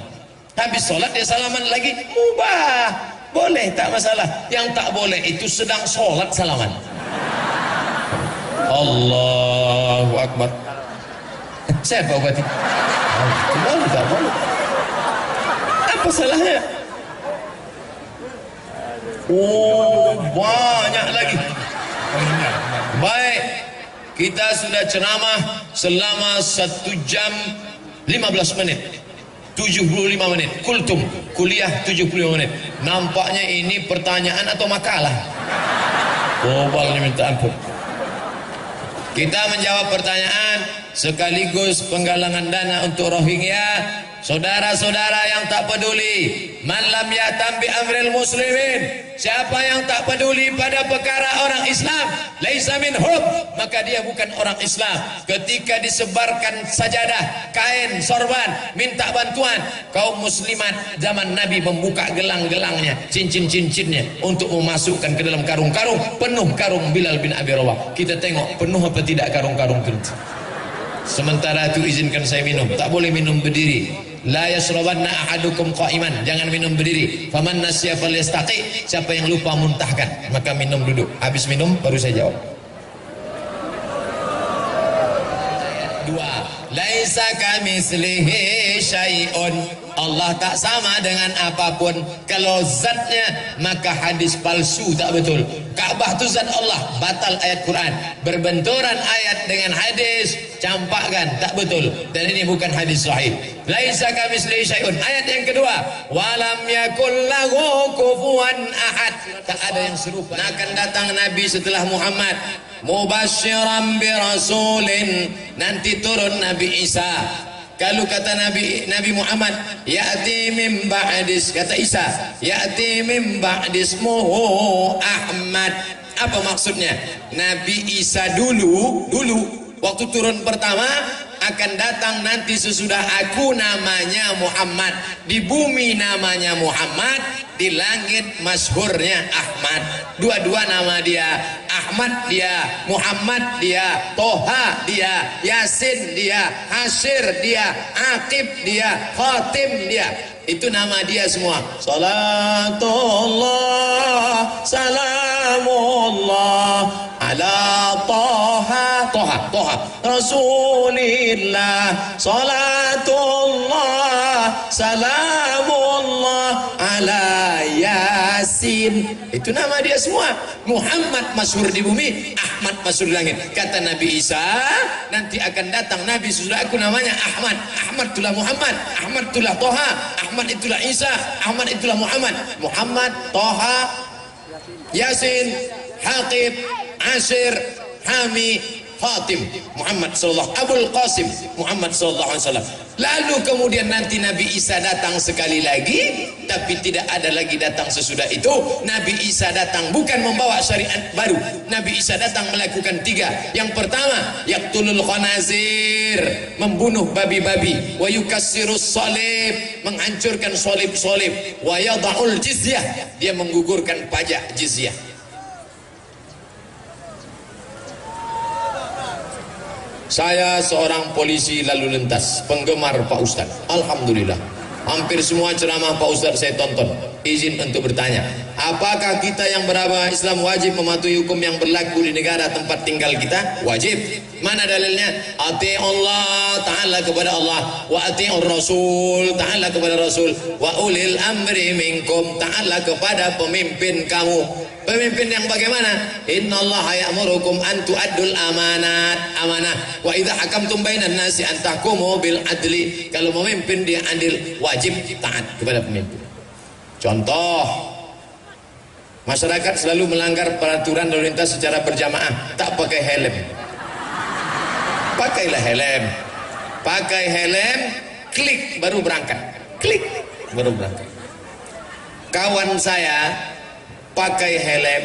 habis sholat dia salaman lagi, mubah, boleh, tak masalah. Yang tak boleh itu sedang sholat salaman. Allahu Akbar. Saya apa berarti? Tak boleh. Apa salahnya? Oh, banyak lagi. Baik, Kita sudah ceramah selama 1 jam 15 menit, 75 menit. Kultum, kuliah 75 menit. Nampaknya ini pertanyaan atau makalah. Bobalnya minta ampun. Kita menjawab pertanyaan sekaligus penggalangan dana untuk Rohingya. Saudara-saudara yang tak peduli, man lam ya'tam bi amril muslimin, siapa yang tak peduli pada perkara orang Islam, laisa minhum, maka dia bukan orang Islam. Ketika disebarkan sajadah, kain, sorban, minta bantuan, kaum muslimat zaman Nabi membuka gelang-gelangnya, cincin-cincinnya untuk memasukkan ke dalam karung-karung. Penuh karung Bilal bin Abi Rawah. Kita tengok penuh apa tidak karung-karung itu. Sementara itu izinkan saya minum, tak boleh minum berdiri. La yashrabanna ahadukum qa'iman, jangan minum berdiri. Faman nasiya falyastaqi, siapa yang lupa muntahkan maka minum duduk. Habis minum baru saya jawab. 2. Laisa kamitslihi syai'un, Allah tak sama dengan apapun. Kalau zatnya maka hadis palsu, tak betul. Ka'bah itu zat Allah, batal ayat Quran. Berbenturan ayat dengan hadis, campakkan, tak betul. Dan ini bukan hadis sahih. Laisa kamitslihi syai'un. Ayat yang kedua, walam yakul lahu kufuwan ahad, tak ada yang serupa. Akan datang Nabi setelah Muhammad, mubasyiran bi rasulin, nanti turun Nabi Isa. Kalau kata Nabi Muhammad, ya'ti min ba'dis, kata Isa, ya'ti min ba'dis ismuhu Ahmad. Apa maksudnya? Nabi Isa dulu waktu turun pertama akan datang nanti sesudah aku, namanya Muhammad. Di bumi namanya Muhammad, di langit masyhurnya Ahmad. Dua-dua nama dia, Ahmad dia, Muhammad dia, Toha dia, Yasin dia, Hasyir dia, Aqib dia, Khatim dia. Itu nama dia semua. Salatullah salamullah ala Toha Rasulillah. Salatullah salamullah ala Yasin. Itu nama dia semua. Muhammad masyhur di bumi, Ahmad masyhur di langit. Kata Nabi Isa, nanti akan datang Nabi sesudah aku, namanya Ahmad. Ahmad itulah Muhammad, Ahmad itulah Toha, Ahmad itulah Isa, Ahmad itulah Muhammad. Muhammad, Toha, Yasin, Haqib, Asyir, Hami, Fatim, Muhammad sallallahu Abul Qasim, Muhammad sallallahu alaihi wasallam. Lalu kemudian nanti Nabi Isa datang sekali lagi, tapi tidak ada lagi datang sesudah itu. Nabi Isa datang bukan membawa syariat baru. Nabi Isa datang melakukan 3. Yang pertama, yaqtulul khanazir, membunuh babi-babi, wa yukassirus salib, menghancurkan salib-salib, wa yada'ul jizyah, dia menggugurkan pajak jizyah. Saya seorang polisi lalu lintas, penggemar Pak Ustadz. Alhamdulillah, hampir semua ceramah Pak Ustadz saya tonton. Izin untuk bertanya, apakah kita yang beragama Islam wajib mematuhi hukum yang berlaku di negara tempat tinggal kita? Wajib. Mana dalilnya? Ati Allah, ta'ala kepada Allah, wa ati'ur Rasul, ta'ala kepada Rasul, wa ulil amri minkum, ta'ala kepada pemimpin kamu. Pemimpin yang bagaimana? Innallaha ya'murukum an tu'addul amanah, wa idza hakamtum bainan nasi an tahkumu bil adli. Kalau memimpin dia adil, wajib taat kepada pemimpin. Contoh, masyarakat selalu melanggar peraturan lalu lintas secara berjamaah, tak pakai helm. Pakailah helm. Pakai helm, klik baru berangkat. Klik baru berangkat. Kawan saya pakai helm,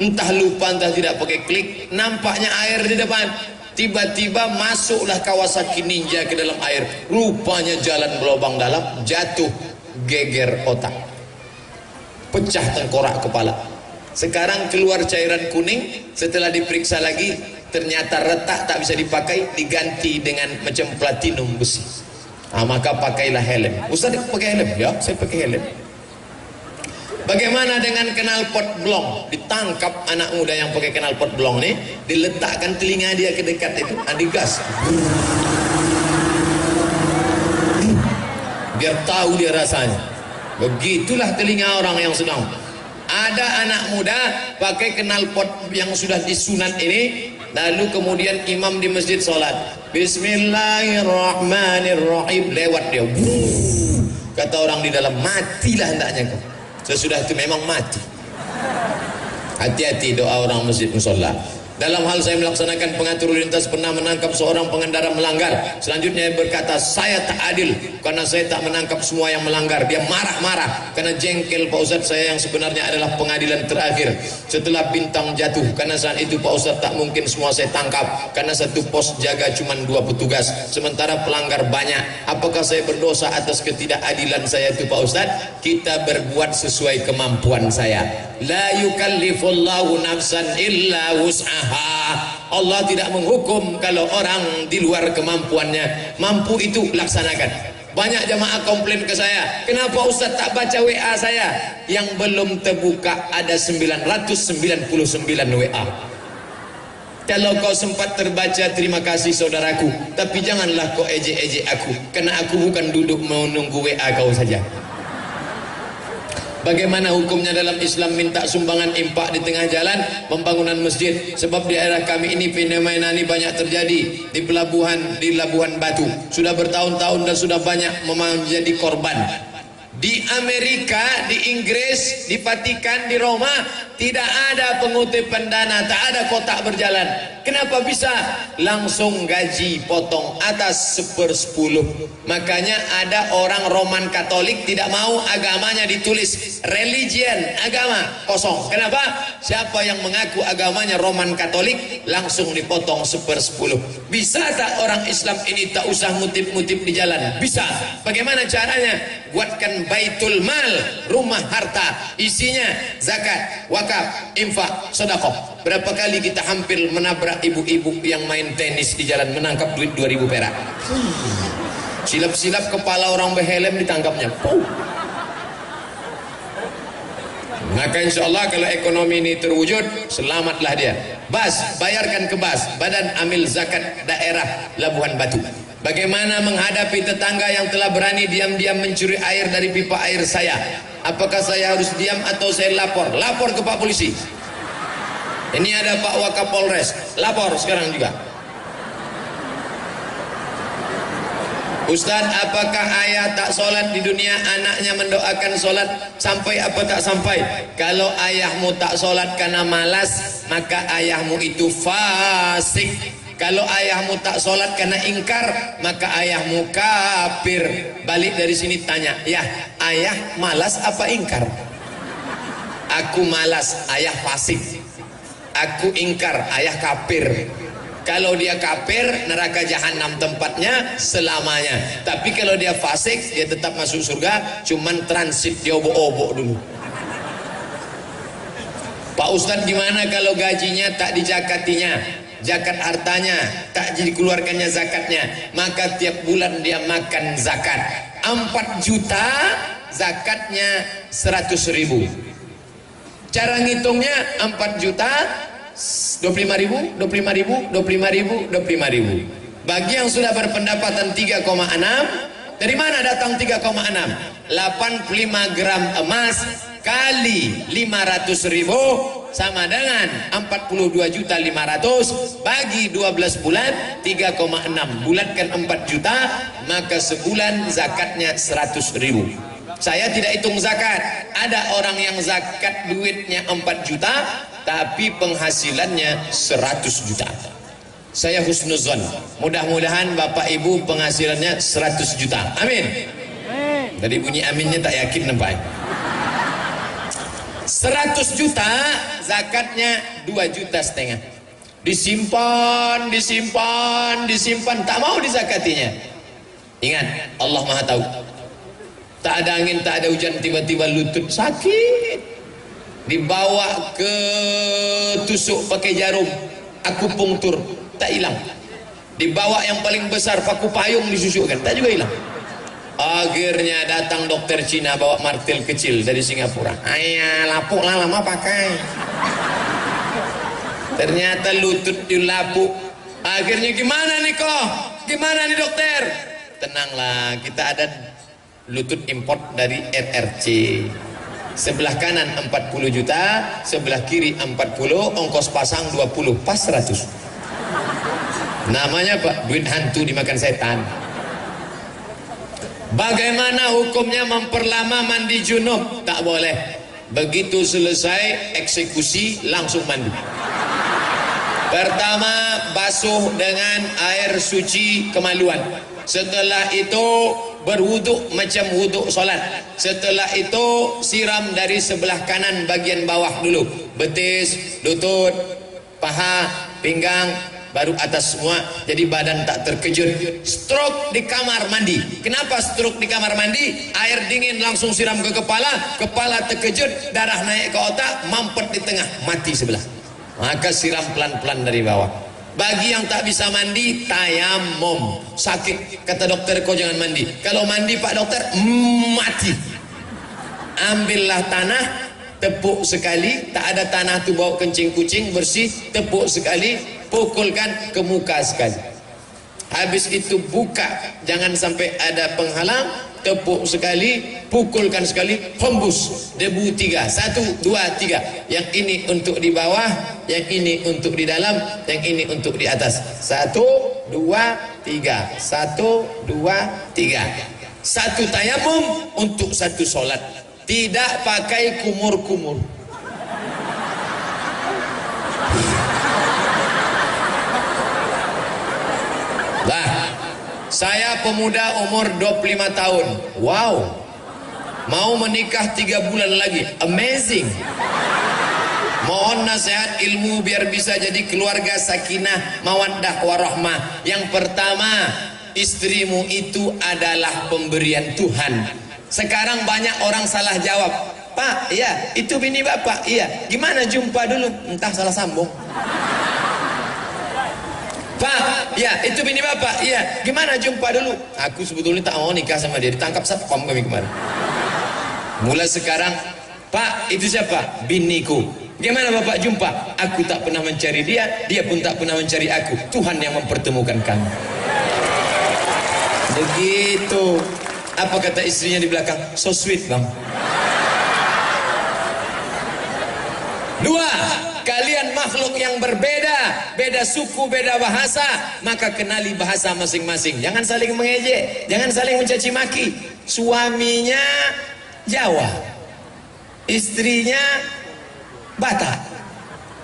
entah lupa entah tidak pakai klik, nampaknya air di depan. Tiba-tiba masuklah Kawasaki Ninja ke dalam air. Rupanya jalan berlubang dalam, jatuh, geger otak, pecah tengkorak kepala. Sekarang keluar cairan kuning. Setelah diperiksa lagi, ternyata retak, tak bisa dipakai, diganti dengan macam platinum besi. Maka pakailah helm. Ustaz pakai helm? Ya, saya pakai helm. Bagaimana dengan knalpot blong? Ditangkap anak muda yang pakai knalpot blong nih, diletakkan telinga dia ke dekat itu, digas, biar tahu dia rasanya. Begitulah telinga orang yang sedang Ada anak muda pakai knalpot yang sudah disunat ini, lalu kemudian imam di masjid sholat, Bismillahirrahmanirrahim, lewat dia. Kata orang di dalam, matilah hendaknya kau. Sesudah itu memang mati. Hati-hati doa orang masjid musola. Dalam hal saya melaksanakan pengatur lalu lintas pernah menangkap seorang pengendara melanggar. Selanjutnya dia berkata, saya tak adil karena saya tak menangkap semua yang melanggar. Dia marah-marah karena jengkel Pak Ustadz saya yang sebenarnya adalah pengadilan terakhir setelah bintang jatuh. Karena saat itu Pak Ustadz tak mungkin semua saya tangkap karena satu pos jaga cuma 2 petugas sementara pelanggar banyak. Apakah saya berdosa atas ketidakadilan saya itu Pak Ustadz? Kita berbuat sesuai kemampuan saya. La yukallifullahu nafsan illa wus'aha. Allah tidak menghukum kalau orang di luar kemampuannya. Mampu itu laksanakan. Banyak jamaah komplain ke saya, kenapa Ustaz tak baca WA saya? Yang belum terbuka ada 999 WA. Kalau kau sempat terbaca, terima kasih saudaraku, tapi janganlah kau ejek-ejek aku, karena aku bukan duduk menunggu WA kau saja. Bagaimana hukumnya dalam Islam minta sumbangan impak di tengah jalan pembangunan masjid? Sebab di daerah kami ini fenomena ini banyak terjadi di pelabuhan, di Labuhan Batu. Sudah bertahun-tahun dan sudah banyak menjadi korban. Di Amerika, di Inggris, di Vatikan, di Roma tidak ada pengutipan dana, tak ada kotak berjalan. Kenapa bisa? Langsung gaji potong atas 1/10. Makanya ada orang Roman Katolik tidak mau agamanya ditulis religion, agama, kosong. Kenapa? Siapa yang mengaku agamanya Roman Katolik langsung dipotong 1/10. Bisa tak orang Islam ini tak usah ngutip-ngutip di jalan? Bisa. Bagaimana caranya? Buatkan baitul mal, rumah harta, isinya zakat, wakaf, infak, sedekah. Berapa kali kita hampir menabrak ibu-ibu yang main tenis di jalan menangkap duit 2000 perak. Silap-silap kepala orang berhelm ditangkapnya. Maka insya Allah kalau ekonomi ini terwujud, selamatlah dia. BAS, bayarkan ke BAS, Badan Amil Zakat Daerah Labuhan Batu. Bagaimana menghadapi tetangga yang telah berani diam-diam mencuri air dari pipa air saya? Apakah saya harus diam atau saya lapor? Lapor ke Pak Polisi. Ini ada Pak Wakapolres, lapor sekarang juga. Ustaz, apakah ayah tak sholat di dunia, anaknya mendoakan sholat, sampai apa tak sampai? Kalau ayahmu tak sholat karena malas, maka ayahmu itu fasik. Kalau ayahmu tak sholat karena ingkar, maka ayahmu kafir. Balik dari sini tanya, ya ayah malas apa ingkar? Aku malas, ayah fasik. Aku ingkar, ayah kafir. Kalau dia kafir, neraka jahanam tempatnya selamanya. Tapi kalau dia fasik, dia tetap masuk surga, cuman transit dia obok-obok dulu. Pak Ustadz, gimana kalau gajinya tak dijakatinya, zakat hartanya tak dikeluarkannya zakatnya, maka tiap bulan dia makan zakat 4 juta, zakatnya 100.000. Cara ngitungnya 4 juta 25.000, 25.000, 25.000, 25.000. Bagi yang sudah berpendapatan 3,6, dari mana datang 3,6? 85 gram emas kali 500.000 sama dengan 42.500.000 bagi 12 bulan 3,6. Bulatkan 4 juta, maka sebulan zakatnya 100.000. Saya tidak hitung zakat. Ada orang yang zakat duitnya 4 juta tapi penghasilannya 100 juta. Saya husnuzon, mudah-mudahan Bapak Ibu penghasilannya 100 juta. Amin. Dari bunyi aminnya tak yakin nampak. 100 juta, zakatnya 2,5 juta. Disimpan, disimpan, disimpan, tak mau dizakatinya. Ingat, Allah Maha Tahu. Tak ada angin, tak ada hujan, tiba-tiba lutut sakit, dibawa ke tusuk pakai jarum, akupunktur, tak hilang. Dibawa yang paling besar, paku payung disusukkan, tak juga hilang. Akhirnya datang dokter Cina bawa martil kecil dari Singapura. Ayah, lapuk lah lama pakai. Ternyata lutut dilapuk. Akhirnya gimana nih kok? Gimana nih dokter? Tenanglah, kita ada lutut import dari RRC. Sebelah kanan 40 juta, sebelah kiri 40, ongkos pasang 20, pas 100. Namanya Pak, duit hantu dimakan setan. Bagaimana hukumnya memperlama mandi junub? Tak boleh. Begitu selesai eksekusi langsung mandi. Pertama basuh dengan air suci kemaluan. Setelah itu berwuduk macam wuduk solat. Setelah itu siram dari sebelah kanan bagian bawah dulu. Betis, lutut, paha, pinggang, baru atas semua. Jadi badan tak terkejut. Stroke di kamar mandi. Kenapa stroke di kamar mandi? Air dingin langsung siram ke kepala. Kepala terkejut, darah naik ke otak, mampet di tengah, mati sebelah. Maka siram pelan-pelan dari bawah. Bagi yang tak bisa mandi, tayamum. Sakit, kata dokter, kau jangan mandi. Kalau mandi Pak Dokter, mati. Ambillah tanah, tepuk sekali. Tak ada tanah tu bawa kencing kucing, bersih. Tepuk sekali, pukulkan ke muka sekali. Habis itu buka, jangan sampai ada penghalang. Tepuk sekali, pukulkan sekali, hembus debu 3, 1, 2, 3. Yang ini untuk di bawah, yang ini untuk di dalam, yang ini untuk di atas. 1, 2, 3, 1, 2, 3. Satu tayamum untuk satu solat. Tidak pakai kumur-kumur. Saya pemuda umur 25 tahun. Wow. Mau menikah 3 bulan lagi. Amazing. Mohon nasihat ilmu biar bisa jadi keluarga sakinah, mawaddah warahmah. Yang pertama, istrimu itu adalah pemberian Tuhan. Sekarang banyak orang salah jawab. Pak, iya, itu bini bapak. Iya. Gimana jumpa dulu? Entah salah sambung. Pak, ya itu bini bapak. Iya, gimana jumpa dulu? Aku sebetulnya tak mau nikah sama dia, ditangkap satpam kami kemarin. Mulai sekarang, Pak, itu siapa? Biniku. Gimana bapak jumpa? Aku tak pernah mencari dia, dia pun tak pernah mencari aku. Tuhan yang mempertemukan kami. Begitu. Apa kata istrinya di belakang? So sweet, bang. 2. Kalian makhluk yang berbeda, beda suku, beda bahasa, maka kenali bahasa masing-masing. Jangan saling mengejek, jangan saling mencaci maki. Suaminya Jawa, istrinya Batak,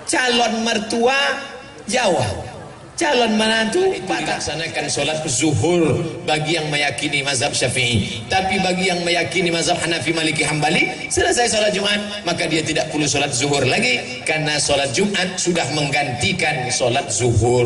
calon mertua Jawa, calon menantu Batak. Laksanakan sholat zuhur bagi yang meyakini mazhab Syafi'i. Tapi bagi yang meyakini mazhab Hanafi, Maliki, Hambali, selesai sholat Jumat, maka dia tidak perlu sholat zuhur lagi, karena sholat Jumat sudah menggantikan sholat zuhur.